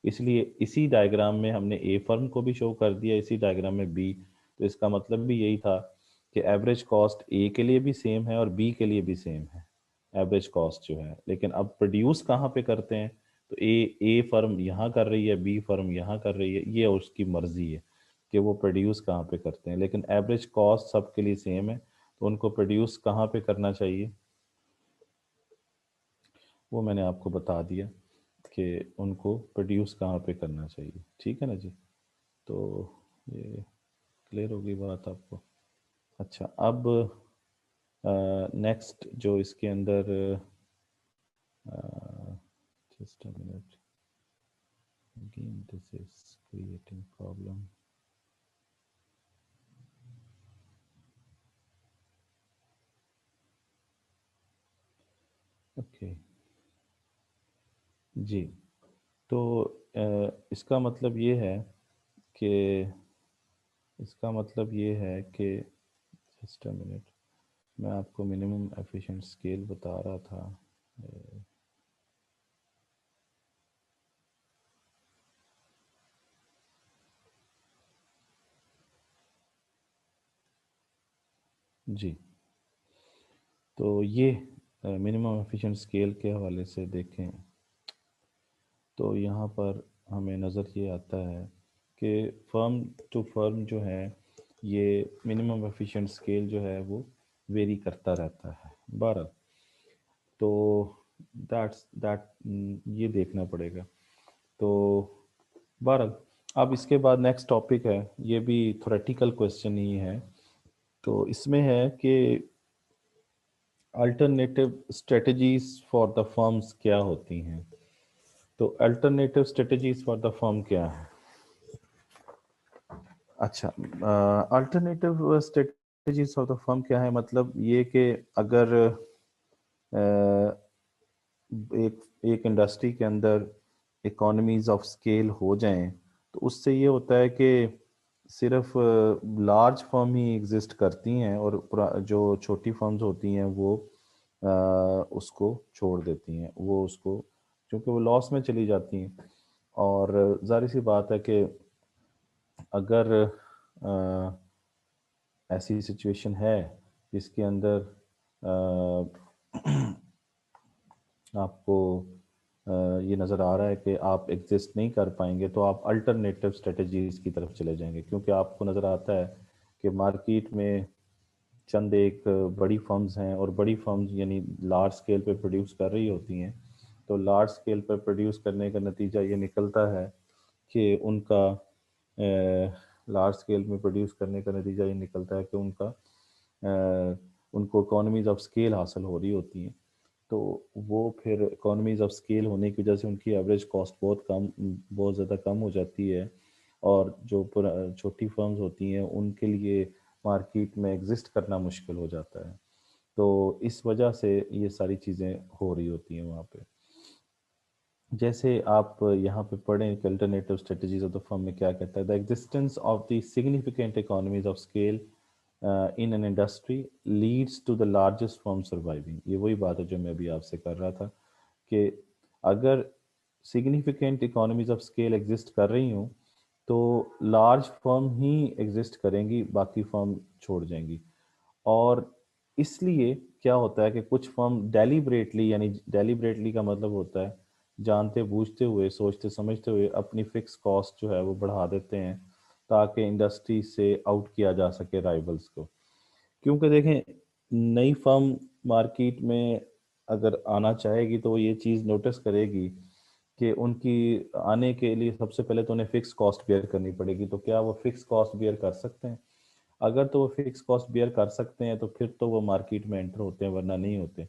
इसलिए इसी डायग्राम में हमने ए फर्म को भी शो कर दिया, इसी डायग्राम में बी। तो इसका मतलब भी यही था कि एवरेज कॉस्ट ए के लिए भी सेम है और बी के लिए भी सेम है, एवरेज कॉस्ट जो है। लेकिन अब प्रोड्यूस कहाँ पे करते हैं, तो ए फर्म यहाँ कर रही है, बी फर्म यहाँ कर रही है, ये उसकी मर्जी है कि वो प्रोड्यूस कहाँ पे करते हैं। लेकिन एवरेज कॉस्ट सबके लिए सेम है, तो उनको प्रोड्यूस कहाँ पे करना चाहिए वो मैंने आपको बता दिया कि उनको प्रोड्यूस कहाँ पे करना चाहिए। ठीक है ना जी? तो ये क्लियर होगी बात आपको? अच्छा, अब नेक्स्ट जो इसके अंदर just a minute, again this is creating problem. Okay, जी, तो इसका मतलब ये है कि जस्ट अ मिनट, मैं आपको मिनिमम एफिशिएंट स्केल बता रहा था। अ, जी, तो ये मिनिमम एफिशिएंट स्केल के हवाले से देखें तो यहाँ पर हमें नज़र ये आता है कि फर्म टू फर्म जो है ये मिनिमम एफिशिएंट स्केल जो है वो वेरी करता रहता है। 12, तो दैट ये देखना पड़ेगा। तो 12, अब इसके बाद नेक्स्ट टॉपिक है, ये भी थ्योरेटिकल क्वेश्चन ही है। तो इसमें है कि alternative strategies for the firms क्या होती हैं। तो alternative strategies for the firm क्या है? अच्छा, alternative strategies of the firm क्या है, मतलब ये कि अगर एक एक इंडस्ट्री के अंदर इकोनॉमीज ऑफ स्केल हो जाएं तो उससे ये होता है कि सिर्फ लार्ज फर्म ही एग्जिस्ट करती हैं और जो छोटी फर्म्स होती हैं वो उसको छोड़ देती हैं, वो उसको, क्योंकि वो लॉस में चली जाती हैं। और जाहिर सी बात है कि अगर ऐसी सिचुएशन है जिसके अंदर आपको ये नज़र आ रहा है कि आप एग्जिस्ट नहीं कर पाएंगे, तो आप अल्टरनेटिव स्ट्रेटजीज की तरफ चले जाएंगे, क्योंकि आपको नज़र आता है कि मार्केट में चंद एक बड़ी फर्म्स हैं और बड़ी फर्म्स यानी लार्ज स्केल पे प्रोड्यूस कर रही होती हैं। तो लार्ज स्केल पर प्रोड्यूस करने का नतीजा ये निकलता है कि उनका लार्ज स्केल में प्रोड्यूस करने का नतीजा ये निकलता है कि उनको इकोनॉमीज ऑफ स्केल हासिल हो रही होती हैं। तो वो फिर इकोनॉमीज ऑफ स्केल होने की वजह से उनकी एवरेज कॉस्ट बहुत ज़्यादा कम हो जाती है, और जो छोटी फर्म्स होती हैं उनके लिए मार्केट में एग्जिस्ट करना मुश्किल हो जाता है। तो इस वजह से ये सारी चीज़ें हो रही होती हैं वहाँ पे। जैसे आप यहाँ पे पढ़ें कि alternative strategies of the firm में क्या कहता है, the existence of the significant economies of scale in an industry leads to the largest firm surviving. ये वही बात है जो मैं अभी आपसे कर रहा था कि अगर significant economies of scale exist कर रही हूँ तो लार्ज फर्म ही एग्जिस्ट करेंगी, बाकी फर्म छोड़ जाएंगी। और इसलिए क्या होता है कि कुछ फर्म डेलिबरेटली, यानी डेलिबरेटली का मतलब होता है जानते बूझते हुए, सोचते समझते हुए अपनी फिक्स कॉस्ट जो है वो बढ़ा देते हैं ताकि इंडस्ट्री से आउट किया जा सके राइवल्स को। क्योंकि देखें, नई फर्म मार्केट में अगर आना चाहेगी तो वो ये चीज़ नोटिस करेगी कि उनकी आने के लिए सबसे पहले तो उन्हें फिक्स कॉस्ट बेयर करनी पड़ेगी। तो क्या वो फिक्स कॉस्ट बेयर कर सकते हैं? अगर तो वो फिक्स कॉस्ट बेयर कर सकते हैं तो फिर तो वो मार्केट में एंटर होते हैं, वरना नहीं होते।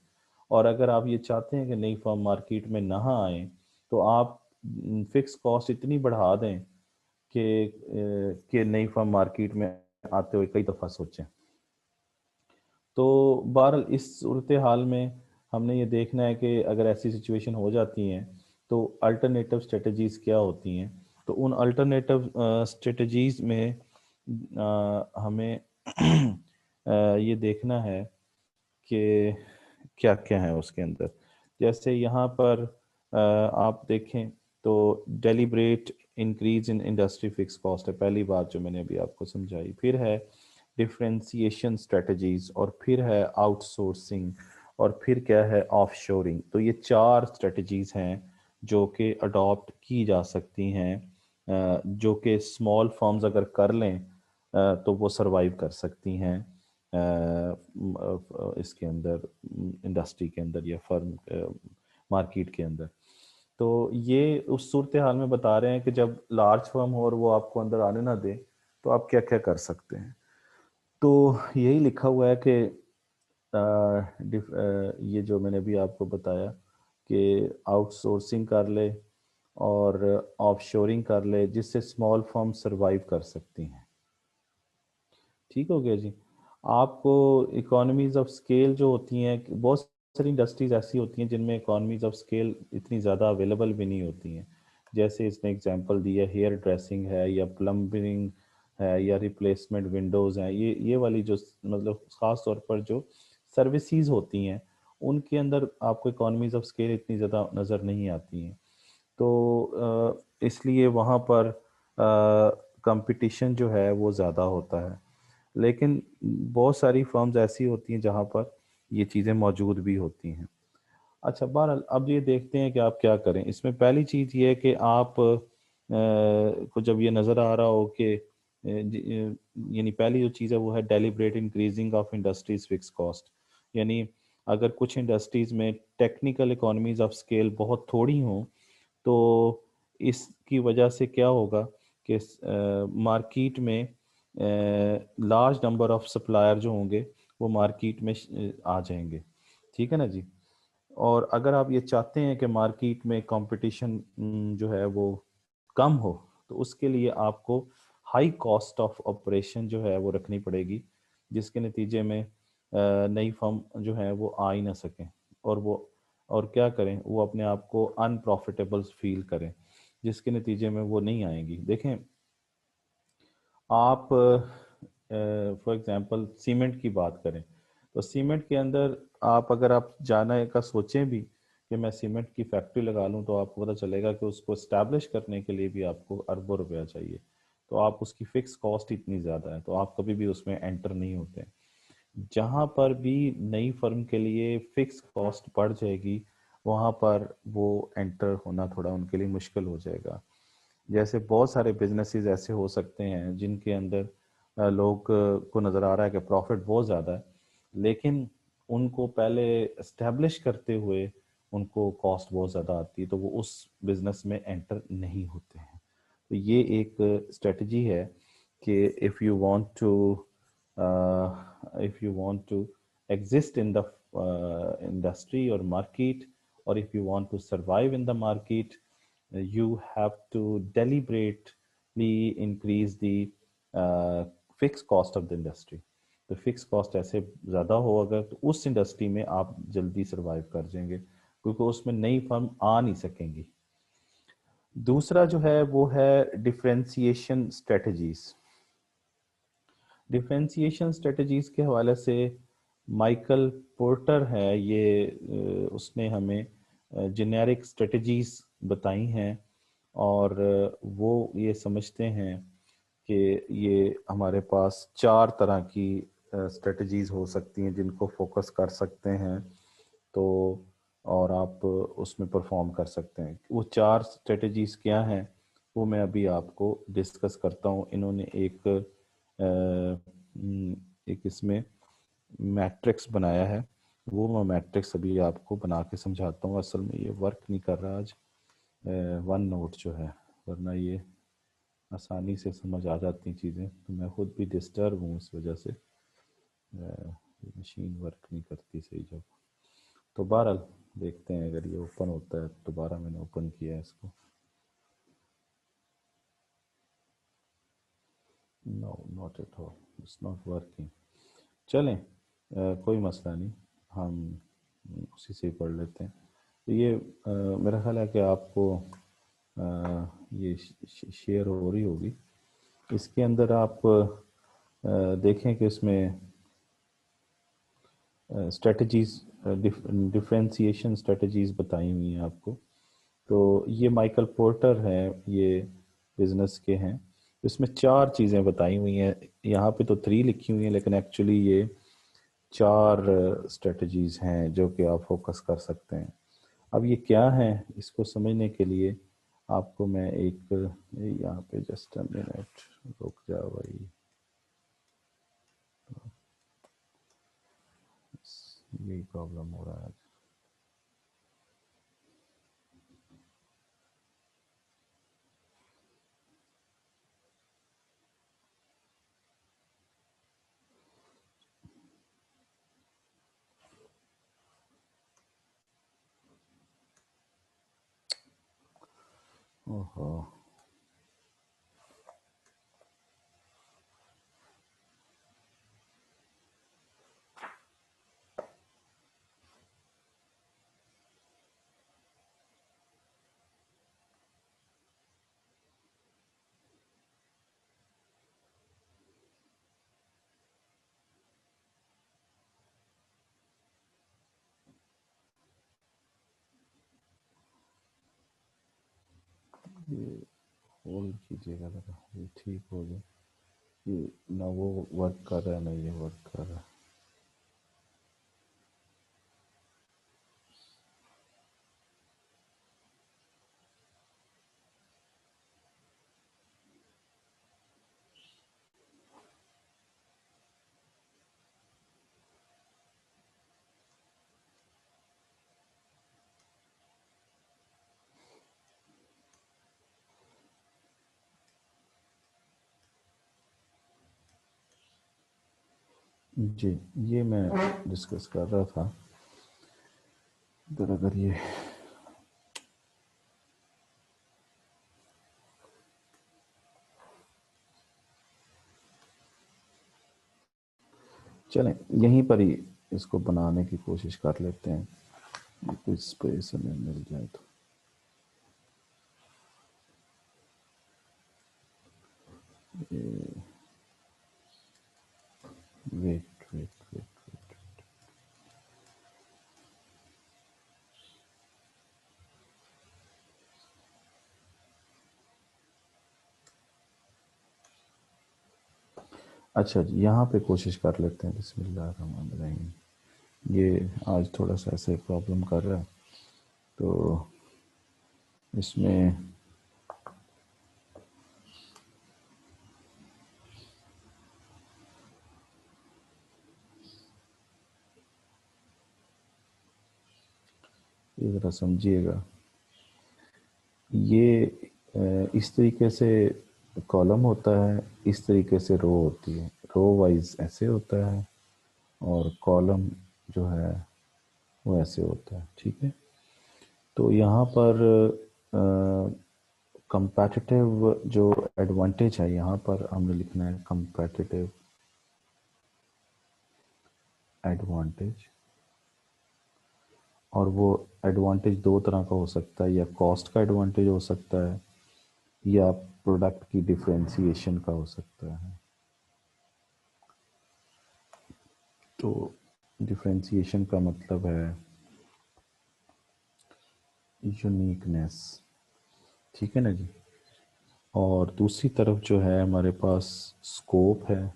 और अगर आप ये चाहते हैं कि नई फर्म मार्केट में ना आए तो आप फिक्स कॉस्ट इतनी बढ़ा दें कि नई फर्म मार्केट में आते हुए कई दफ़ा सोचें। तो बहरहाल इस सूरत हाल में हमने ये देखना है कि अगर ऐसी सिचुएशन हो जाती हैं तो अल्टरनेटिव स्ट्रेटजीज़ क्या होती हैं। तो उन अल्टरनेटिव स्ट्रेटजीज़ में हमें ये देखना है कि क्या क्या है उसके अंदर। जैसे यहाँ पर आप देखें तो deliberate increase in industry fix cost है, पहली बात जो मैंने अभी आपको समझाई। फिर है डिफरेंशिएशन स्ट्रेटजीज, और फिर है आउटसोर्सिंग, और फिर क्या है ऑफशोरिंग। तो ये 4 स्ट्रेटजीज हैं जो कि अडॉप्ट की जा सकती हैं, जो कि स्मॉल फर्म्स अगर कर लें तो वो सरवाइव कर सकती हैं इसके अंदर, इंडस्ट्री के अंदर या फर्म मार्केट के अंदर। तो ये उस सूरत हाल में बता रहे हैं कि जब लार्ज फर्म हो और वो आपको अंदर आने ना दे तो आप क्या क्या कर सकते हैं। तो यही लिखा हुआ है कि ये जो मैंने अभी आपको बताया कि आउटसोर्सिंग कर ले और ऑफशोरिंग कर ले, जिससे स्मॉल फर्म सरवाइव कर सकती हैं। ठीक हो गया जी। आपको इकोनॉमीज ऑफ स्केल जो होती हैं बहुत सारी इंडस्ट्रीज ऐसी होती हैं जिनमें इकोनॉमीज ऑफ स्केल इतनी ज़्यादा अवेलेबल भी नहीं होती हैं। जैसे इसने एग्जांपल दिया, हेयर ड्रेसिंग है या प्लम्बिंग है या रिप्लेसमेंट विंडोज़ हैं, ये वाली जो मतलब ख़ास तौर पर जो सर्विसेज होती हैं उनके अंदर आपको इकोनॉमीज ऑफ स्केल इतनी ज़्यादा नज़र नहीं आती हैं। तो इसलिए वहाँ पर कंपटीशन जो है वो ज़्यादा होता है। लेकिन बहुत सारी फर्म्स ऐसी होती हैं जहाँ पर ये चीज़ें मौजूद भी होती हैं। अच्छा, बहरहाल अब ये देखते हैं कि आप क्या करें। इसमें पहली चीज़ ये है कि आप को जब ये नज़र आ रहा हो कि यानी पहली जो चीज़ है वो है deliberate increasing of industries fix cost. यानी अगर कुछ इंडस्ट्रीज़ में टेक्निकल इकोनॉमीज ऑफ स्केल बहुत थोड़ी हों तो इसकी वजह से क्या होगा कि मार्केट में लार्ज नंबर ऑफ सप्लायर जो होंगे वो मार्केट में आ जाएंगे। ठीक है ना जी। और अगर आप ये चाहते हैं कि मार्केट में कंपटीशन जो है वो कम हो तो उसके लिए आपको हाई कॉस्ट ऑफ ऑपरेशन जो है वो रखनी पड़ेगी, जिसके नतीजे में नई फर्म जो है वो आ ही ना सकें और वो और क्या करें, वो अपने आप को अनप्रॉफिटेबल फील करें, जिसके नतीजे में वो नहीं आएंगी। देखें, आप फॉर एग्जांपल सीमेंट की बात करें तो सीमेंट के अंदर आप अगर आप जाने का सोचें भी कि मैं सीमेंट की फैक्ट्री लगा लूं तो आपको पता चलेगा कि उसको इस्टेब्लिश करने के लिए भी आपको अरबों रुपया चाहिए। तो आप उसकी फिक्स कॉस्ट इतनी ज़्यादा है तो आप कभी भी उसमें एंटर नहीं होते। जहाँ पर भी नई फर्म के लिए फिक्स कॉस्ट बढ़ जाएगी वहाँ पर वो एंटर होना थोड़ा उनके लिए मुश्किल हो जाएगा। जैसे बहुत सारे बिजनेसेस ऐसे हो सकते हैं जिनके अंदर लोग को नज़र आ रहा है कि प्रॉफिट बहुत ज़्यादा है, लेकिन उनको पहले इस्टेब्लिश करते हुए उनको कॉस्ट बहुत ज़्यादा आती है तो वो उस बिज़नेस में एंटर नहीं होते हैं। तो ये एक स्ट्रेटजी है कि if you want to exist in the industry or market, or if you want to survive in the market, you have to deliberately increase the fixed cost of the industry। तो फिक्स कॉस्ट ऐसे ज़्यादा हो अगर तो उस इंडस्ट्री में आप जल्दी सरवाइव कर जाएंगे क्योंकि उसमें नई फर्म आ नहीं सकेंगी। दूसरा जो है वो है डिफरेंशिएशन स्ट्रेटजीज। डिफरेंशिएशन स्ट्रेटजीज के हवाले से माइकल पोर्टर है, ये उसने हमें जेनेरिक स्ट्रेटजीज बताई हैं और वो ये समझते हैं कि ये हमारे पास 4 तरह की स्ट्रेटजीज हो सकती हैं जिनको फोकस कर सकते हैं तो और आप उसमें परफॉर्म कर सकते हैं। वो 4 स्ट्रेटजीज क्या हैं वो मैं अभी आपको डिस्कस करता हूँ। इन्होंने एक इसमें मैट्रिक्स बनाया है, वो मैं मैट्रिक्स अभी आपको बना के समझाता हूँ। असल में ये वर्क नहीं कर रहा आज वन नोट जो है, वरना ये आसानी से समझ आ जाती चीज़ें। तो मैं खुद भी डिस्टर्ब हूँ इस वजह से, मशीन वर्क नहीं करती सही जब। तो बहरहाल देखते हैं, अगर ये ओपन होता है दोबारा, मैंने ओपन किया है इसको। No not at all, it's not working. चलें, कोई मसला नहीं, हम उसी से ही पढ़ लेते हैं। तो ये मेरा ख्याल है कि आपको ये शेयर हो रही होगी। इसके अंदर आप देखें कि इसमें स्ट्रेटजीज डिफरेंशिएशन स्ट्रेटजीज बताई हुई हैं आपको। तो ये माइकल पोर्टर हैं, ये बिजनेस के हैं। इसमें 4 चीज़ें बताई हुई हैं, यहाँ पे तो 3 लिखी हुई हैं लेकिन एक्चुअली ये 4 स्ट्रेटजीज हैं जो कि आप फोकस कर सकते हैं। अब ये क्या है इसको समझने के लिए आपको मैं एक यहाँ पे जस्ट अ मिनट रुक जाओ भाई, यही प्रॉब्लम हो रहा है। ओहो, ये होल्ड कीजिएगा ज़रा, ये ठीक हो जाए। ये ना वो वर्क कर रहा है ना ये वर्क कर रहा है। जी, ये मैं डिस्कस कर रहा था। अगर ये चलें यहीं पर ही इसको बनाने की कोशिश कर लेते हैं, कुछ स्पेस हमें मिल जाए तो। Wait wait wait. अच्छा जी, यहाँ पे कोशिश कर लेते हैं। बिस्मिल्लाहिर्रहमानिर्रहीम। ये आज थोड़ा सा ऐसे प्रॉब्लम कर रहा है, तो इसमें ये ज़रा समझिएगा। ये इस तरीके से कॉलम होता है, इस तरीके से रो होती है। रो वाइज ऐसे होता है और कॉलम जो है वो ऐसे होता है, ठीक है। तो यहाँ पर कंपैटिटिव जो एडवांटेज है, यहाँ पर हमने लिखना है कंपैटिटिव एडवांटेज। और वो एडवांटेज दो तरह का हो सकता है, या कॉस्ट का एडवांटेज हो सकता है या प्रोडक्ट की डिफरेंशिएशन का हो सकता है। तो डिफरेंशिएशन का मतलब है यूनिकनेस, ठीक है ना जी। और दूसरी तरफ जो है हमारे पास स्कोप है।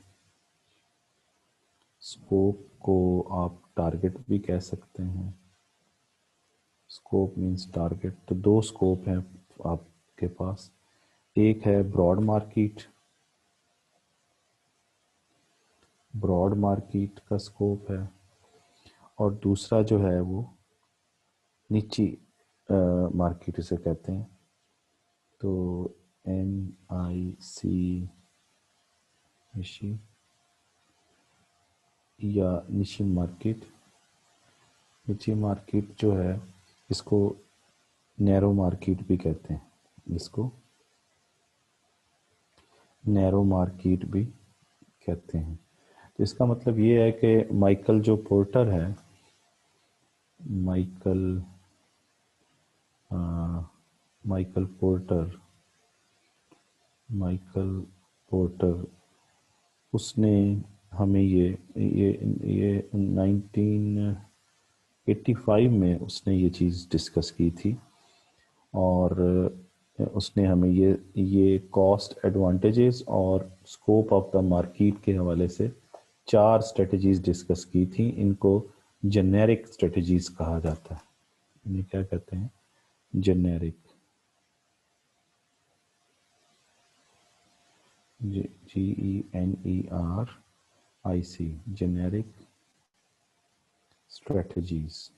स्कोप को आप टारगेट भी कह सकते हैं। Scope means target. तो दो स्कोप हैं आपके पास। एक है ब्रॉड मार्केट, ब्रॉड मार्केट का स्कोप है, और दूसरा जो है वो निची मार्केट इसे कहते हैं। तो NIC निशी या निशी मार्केट। निची मार्केट जो है इसको नैरो मार्केट भी कहते हैं, इसको नैरो मार्केट भी कहते हैं। तो इसका मतलब ये है कि माइकल जो पोर्टर है, Michael Michael porter, Michael porter उसने हमें ये 1985 में उसने ये चीज़ डिस्कस की थी। और उसने हमें ये कॉस्ट एडवांटेजेस और स्कोप ऑफ द मार्केट के हवाले से चार स्ट्रेटजीज डिस्कस की थी। इनको जेनेरिक स्ट्रेटजीज कहा जाता है। इन्हें क्या कहते हैं? Generic. GENERIC, generic strategies,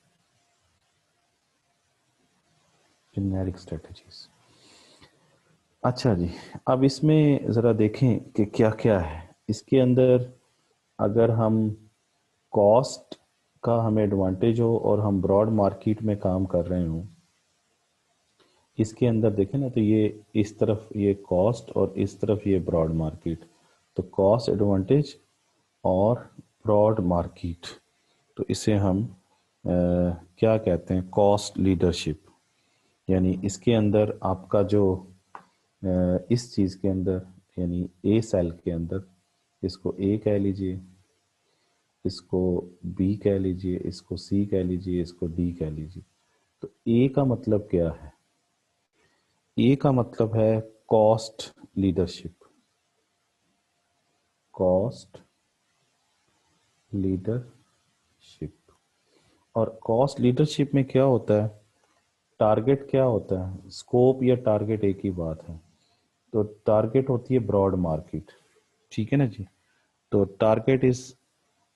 generic strategies. अच्छा जी, अब इसमें ज़रा देखें कि क्या क्या है इसके अंदर। अगर हम कॉस्ट का हमें एडवांटेज हो और हम ब्रॉड मार्केट में काम कर रहे हों, इसके अंदर देखें ना, तो ये इस तरफ ये कॉस्ट और इस तरफ ये ब्रॉड मार्केट। तो कॉस्ट एडवांटेज और ब्रॉड मार्केट, तो इसे हम क्या कहते हैं? Cost leadership. यानी इसके अंदर आपका जो इस चीज़ के अंदर, यानी ए सेल के अंदर, इसको ए कह लीजिए, इसको बी कह लीजिए, इसको सी कह लीजिए, इसको डी कह लीजिए। तो ए का मतलब क्या है? ए का मतलब है कॉस्ट लीडरशिप। Cost leadership. और कॉस्ट लीडरशिप में क्या होता है, टारगेट क्या होता है, स्कोप या टारगेट एक ही बात है। तो टारगेट होती है ब्रॉड मार्केट, ठीक है ना जी। तो target is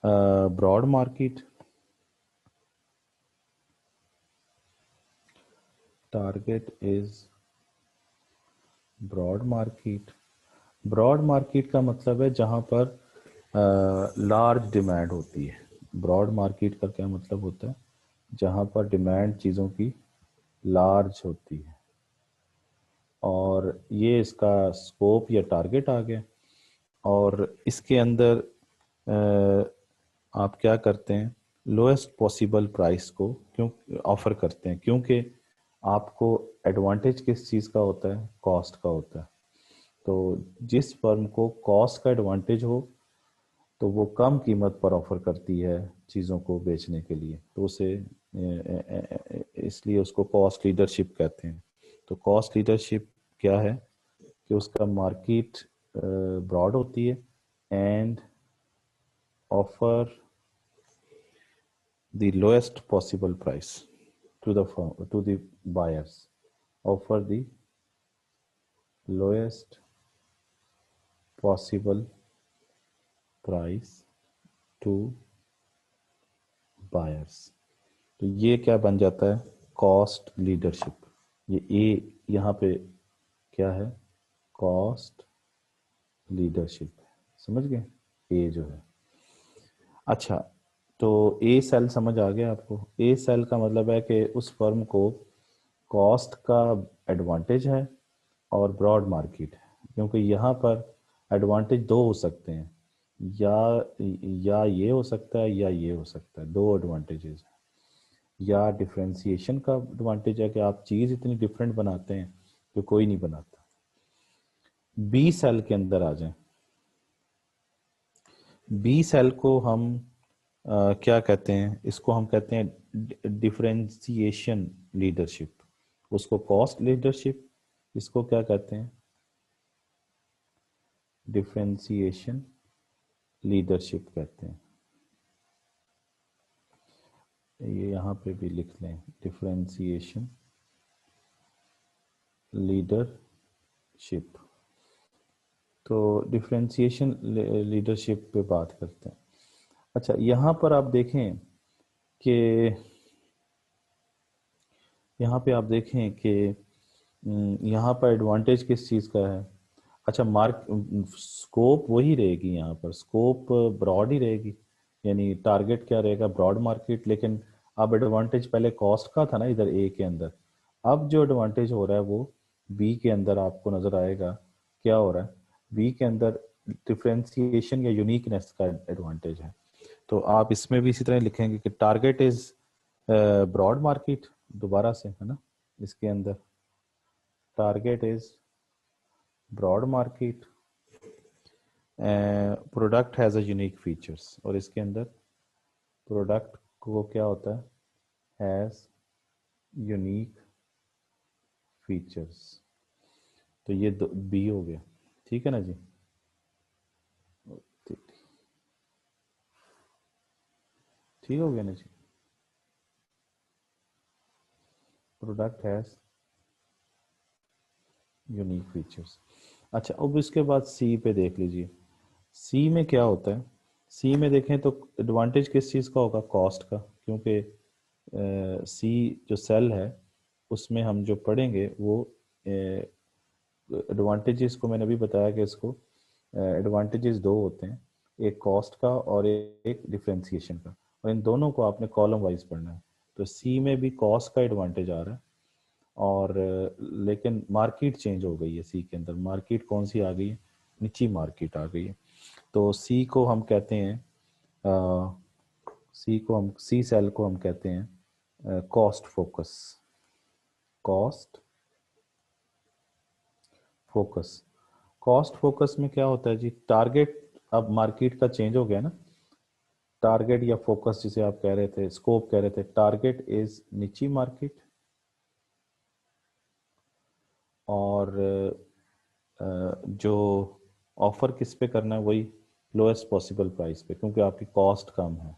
broad market. Target is broad market. Broad market का मतलब है जहां पर लार्ज डिमांड होती है। ब्रॉड मार्केट का क्या मतलब होता है, जहां पर डिमांड चीज़ों की लार्ज होती है। और ये इसका स्कोप या टारगेट आ गया। और इसके अंदर आप क्या करते हैं, लोएस्ट पॉसिबल प्राइस को क्यों ऑफर करते हैं, क्योंकि आपको एडवांटेज किस चीज़ का होता है, कॉस्ट का होता है। तो जिस फर्म को कॉस्ट का एडवांटेज हो तो वो कम कीमत पर ऑफर करती है चीज़ों को बेचने के लिए, तो उसे इसलिए उसको कॉस्ट लीडरशिप कहते हैं। तो कॉस्ट लीडरशिप क्या है कि उसका मार्केट ब्रॉड होती है and offer the lowest possible price to the firm, to the buyers. Offer the lowest possible price to buyers. तो ये क्या बन जाता है, कॉस्ट लीडरशिप। ये ए यहाँ पे क्या है, कॉस्ट लीडरशिप। समझ गए, ए जो है। अच्छा, तो ए सेल समझ आ गया आपको। ए सेल का मतलब है कि उस फर्म को कॉस्ट का एडवांटेज है और ब्रॉड मार्केट है, क्योंकि यहाँ पर एडवांटेज दो हो सकते हैं, या ये हो सकता है या ये हो सकता है, दो एडवांटेजेस हैं। या डिफरेंशिएशन का एडवांटेज है कि आप चीज़ इतनी डिफरेंट बनाते हैं जो कोई नहीं बनाता। बी सेल के अंदर आ जाएं। बी सेल को हम क्या कहते हैं, इसको हम कहते हैं डिफरेंशिएशन लीडरशिप। उसको कॉस्ट लीडरशिप, इसको क्या कहते हैं, डिफरेंशिएशन लीडरशिप कहते हैं। ये यहाँ पे भी लिख लें, डिफरेंशिएशन लीडरशिप। तो डिफरेंशिएशन लीडरशिप पे बात करते हैं। अच्छा, यहाँ पर आप देखें कि यहाँ पे आप देखें कि यहाँ पर एडवांटेज किस चीज़ का है। अच्छा, मार्क स्कोप वही रहेगी, यहाँ पर स्कोप ब्रॉड ही रहेगी, यानी टारगेट क्या रहेगा, ब्रॉड मार्केट। लेकिन अब एडवांटेज पहले कॉस्ट का था ना इधर ए के अंदर, अब जो एडवांटेज हो रहा है वो बी के अंदर आपको नजर आएगा। क्या हो रहा है, बी के अंदर डिफरेंशिएशन या यूनिकनेस का एडवांटेज है। तो आप इसमें भी इसी तरह लिखेंगे कि टारगेट इज ब्रॉड मार्केट, दोबारा से है ना, इसके अंदर target is broad market, product has a unique features. और इसके अंदर प्रोडक्ट को क्या होता है, हैज़ यूनिक फीचर्स। तो ये बी हो गया, ठीक है ना जी। ठीक, ठीक हो गया ना जी। Product has unique features. अच्छा, अब इसके बाद सी पे देख लीजिए। सी में क्या होता है, सी में देखें तो एडवांटेज किस चीज़ का होगा, कॉस्ट का, क्योंकि सी जो सेल है उसमें हम जो पढ़ेंगे वो एडवांटेजेस को मैंने अभी बताया कि इसको एडवांटेजेस दो होते हैं, एक कॉस्ट का और एक डिफरेंशिएशन का, और इन दोनों को आपने कॉलम वाइज पढ़ना है। तो सी में भी कॉस्ट का एडवांटेज आ रहा है, और लेकिन मार्केट चेंज हो गई है सी के अंदर। मार्केट कौन सी आ गई है, निची मार्केट आ गई है। तो सी को हम कहते हैं सी सेल को हम कहते हैं cost focus. Cost focus. Cost focus में क्या होता है जी, टारगेट अब मार्केट का चेंज हो गया ना, टारगेट या फोकस जिसे आप कह रहे थे, स्कोप कह रहे थे, टारगेट इज निची मार्केट और जो ऑफर किस पे करना है, वही लोएस्ट पॉसिबल प्राइस पे, क्योंकि आपकी कॉस्ट कम है।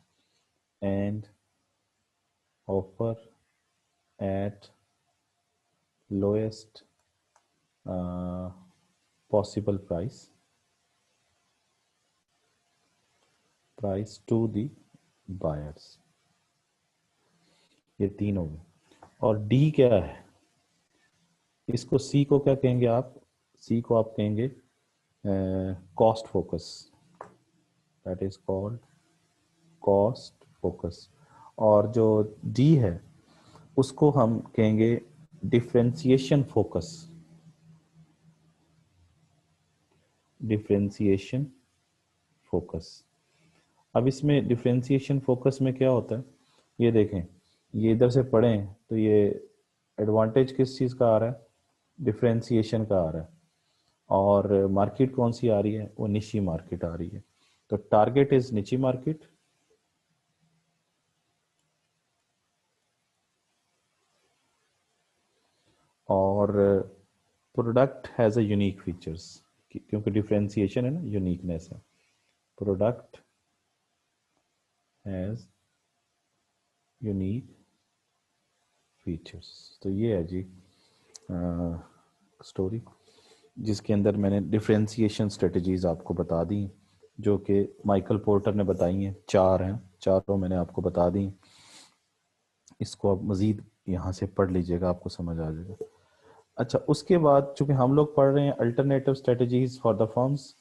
And offer at lowest possible price to the buyers. ये तीन हो गए। और डी क्या है, इसको सी को क्या कहेंगे आप, सी को आप कहेंगे cost focus, that is called cost focus. और जो डी है उसको हम कहेंगे डिफरेंशिएशन फोकस, डिफरेंशिएशन फोकस। अब इसमें डिफरेंशिएशन फोकस में क्या होता है, ये देखें, ये इधर से पढ़ें तो ये एडवांटेज किस चीज़ का आ रहा है, डिफरेंशिएशन का आ रहा है। और मार्केट कौन सी आ रही है, वो निशी मार्केट आ रही है। तो टारगेट इज निची मार्केट, और product has a unique features, क्योंकि डिफरेंशिएशन है ना, यूनिकनेस है। Product has unique features. तो ये है जी स्टोरी, जिसके अंदर मैंने डिफरेंशिएशन स्ट्रेटजीज आपको बता दी, जो कि माइकल पोर्टर ने बताई हैं, चार हैं, चारों मैंने आपको बता दी। इसको आप मज़ीद यहाँ से पढ़ लीजिएगा, आपको समझ आ जाएगा। अच्छा, उसके बाद चूंकि हम लोग पढ़ रहे हैं alternative strategies for the firms,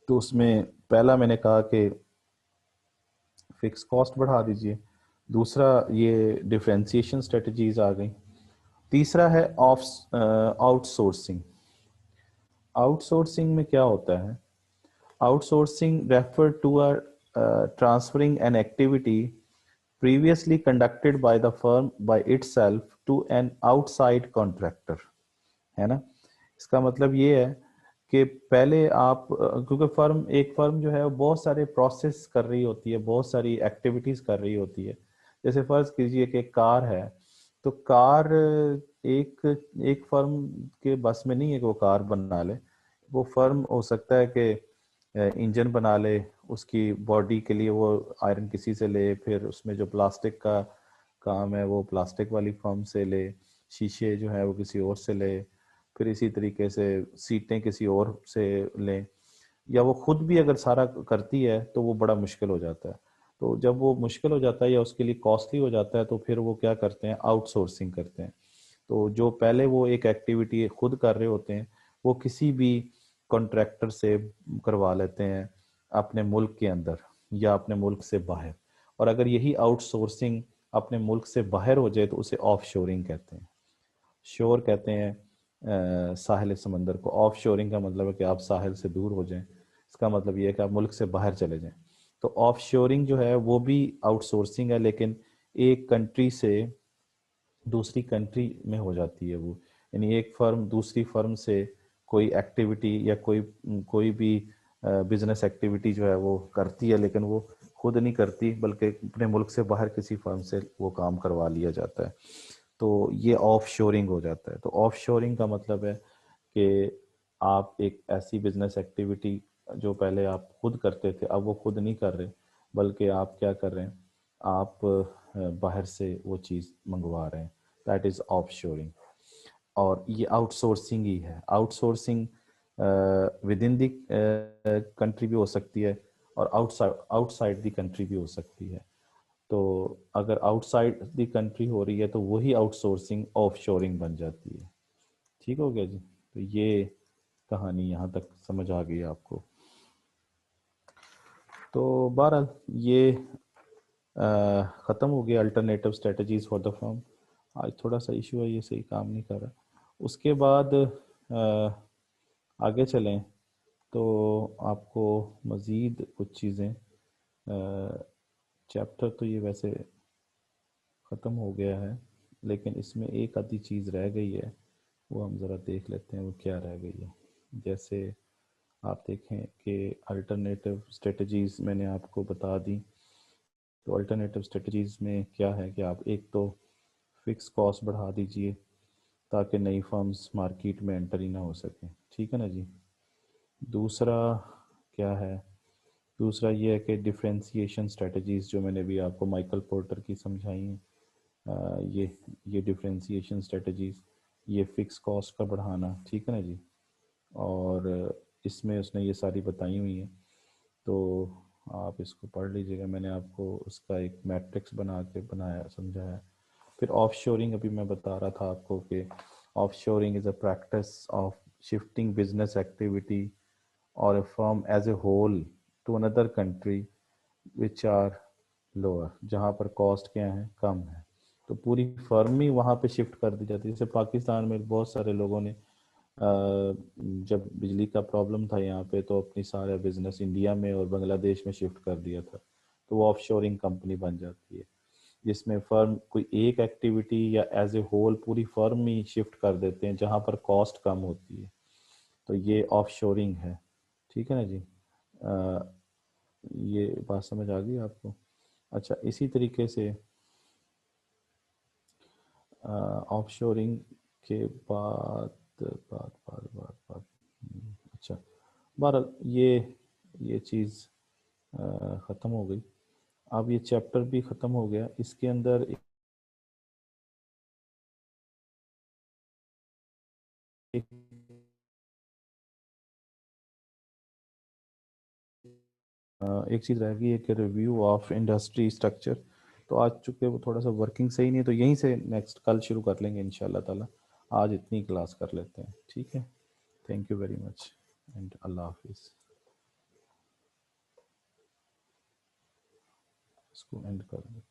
तो उसमें पहला मैंने कहा कि फिक्स कॉस्ट बढ़ा दीजिए, दूसरा ये डिफरेंशिएशन स्ट्रेटजीज आ गई, तीसरा है ऑफ आउटसोर्सिंग। आउटसोर्सिंग में क्या होता है, outsourcing refer to a transferring an activity previously conducted by the firm by itself to an outside contractor, है ना। इसका मतलब ये है कि पहले आप क्योंकि एक फर्म जो है वो बहुत सारे प्रोसेस कर रही होती है, बहुत सारी एक्टिविटीज कर रही होती है। जैसे फर्ज कीजिए कि कार है, तो कार एक एक फर्म के बस में नहीं है कि वो कार बना ले। वो फर्म हो सकता है कि इंजन बना ले, उसकी बॉडी के लिए वो आयरन किसी से ले, फिर उसमें जो प्लास्टिक का काम है वो प्लास्टिक वाली फर्म से ले, शीशे जो है वो किसी और से ले, फिर इसी तरीके से सीटें किसी और से लें, या वो खुद भी अगर सारा करती है तो वो बड़ा मुश्किल हो जाता है। तो जब वो मुश्किल हो जाता है या उसके लिए कॉस्टली हो जाता है, तो फिर वो क्या करते हैं, आउटसोर्सिंग करते हैं। तो जो पहले वो एक एक्टिविटी खुद कर रहे होते हैं, वो किसी भी कॉन्ट्रैक्टर से करवा लेते हैं अपने मुल्क के अंदर या अपने मुल्क से बाहर। और अगर यही आउटसोर्सिंग अपने मुल्क से बाहर हो जाए तो उसे ऑफ शोरिंग कहते हैं। शोर कहते हैं साहिल समंदर को, ऑफ शोरिंग का मतलब है कि आप साहिल से दूर हो जाएं, इसका मतलब ये है कि आप मुल्क से बाहर चले जाएं। तो ऑफ शोरिंग जो है वो भी आउटसोर्सिंग है, लेकिन एक कंट्री से दूसरी कंट्री में हो जाती है वो, यानी एक फर्म दूसरी फर्म से कोई एक्टिविटी या कोई भी बिजनेस एक्टिविटी जो है वो करती है, लेकिन वो खुद नहीं करती, बल्कि अपने मुल्क से बाहर किसी फर्म से वो काम करवा लिया जाता है। तो ये ऑफ शोरिंग हो जाता है। तो ऑफ शोरिंग का मतलब है कि आप एक ऐसी बिजनेस एक्टिविटी जो पहले आप खुद करते थे, अब वो खुद नहीं कर रहे, बल्कि आप क्या कर रहे हैं, आप बाहर से वो चीज़ मंगवा रहे हैं, दैट इज़ ऑफ शोरिंग। और ये आउटसोर्सिंग ही है। Outsourcing with in the country भी हो सकती है, और आउटसाइड आउटसाइड दी कंट्री भी हो सकती है। तो अगर आउटसाइड दी कंट्री हो रही है तो वही आउटसोर्सिंग ऑफ शोरिंग बन जाती है। ठीक हो गया जी। तो ये कहानी यहाँ तक समझ आ गई आपको। तो बहरहाल ये ख़त्म हो गया alternative strategies for the firm. आज थोड़ा सा इशू है, ये सही काम नहीं कर रहा। उसके बाद आगे चलें तो आपको मज़ीद कुछ चीज़ें, चैप्टर तो ये वैसे ख़त्म हो गया है, लेकिन इसमें एक आधी चीज़ रह गई है, वो हम ज़रा देख लेते हैं वो क्या रह गई है। जैसे आप देखें कि अल्टरनेटिव स्ट्रेटजीज़ मैंने आपको बता दी। तो अल्टरनेटिव स्ट्रेटजीज़ में क्या है कि आप एक तो फिक्स कॉस्ट बढ़ा दीजिए, ताकि नई फर्म्स मार्केट में एंटर ही ना हो सके। ठीक है ना जी। दूसरा क्या है, दूसरा ये है कि डिफरेंशिएशन स्ट्रेटजीज, जो मैंने भी आपको माइकल पोर्टर की समझाई हैं। ये डिफरेंशिएशन स्ट्रेटजीज, ये फिक्स कॉस्ट का बढ़ाना, ठीक है ना जी। और इसमें उसने ये सारी बताई हुई हैं, तो आप इसको पढ़ लीजिएगा। मैंने आपको उसका एक मैट्रिक्स बना के बनाया समझाया। फिर ऑफशोरिंग, अभी मैं बता रहा था आपको कि offshoring is a practice of shifting business activity और a firm as a whole to another country which are lower, जहाँ पर कॉस्ट क्या है, कम है, तो पूरी फर्म ही वहाँ पे शिफ्ट कर दी जाती है। जैसे पाकिस्तान में बहुत सारे लोगों ने जब बिजली का प्रॉब्लम था यहाँ पे, तो अपनी सारा बिजनेस इंडिया में और बांग्लादेश में शिफ्ट कर दिया था, तो वो ऑफशोरिंग कंपनी बन जाती है, जिसमें फर्म कोई एक एक्टिविटी या एज ए होल पूरी फर्म ही शिफ्ट कर देते हैं जहाँ पर कॉस्ट कम होती है, तो ये ऑफशोरिंग है। ठीक है ना जी। ये बात समझ आ गई आपको? अच्छा, इसी तरीके से ऑफशोरिंग के बाद बाद बाद बाद बाद अच्छा, बहरहाल ये चीज़ ख़त्म हो गई। अब ये चैप्टर भी ख़त्म हो गया। इसके अंदर एक एक चीज़ रह गई है कि रिव्यू ऑफ इंडस्ट्री स्ट्रक्चर, तो आज चूँकि वो थोड़ा सा वर्किंग सही नहीं है, तो यहीं से नेक्स्ट कल शुरू कर लेंगे इंशाल्लाह ताला। आज इतनी क्लास कर लेते हैं, ठीक है। Thank you very much and अल्लाह हाफिज़। इसको एंड कर दें।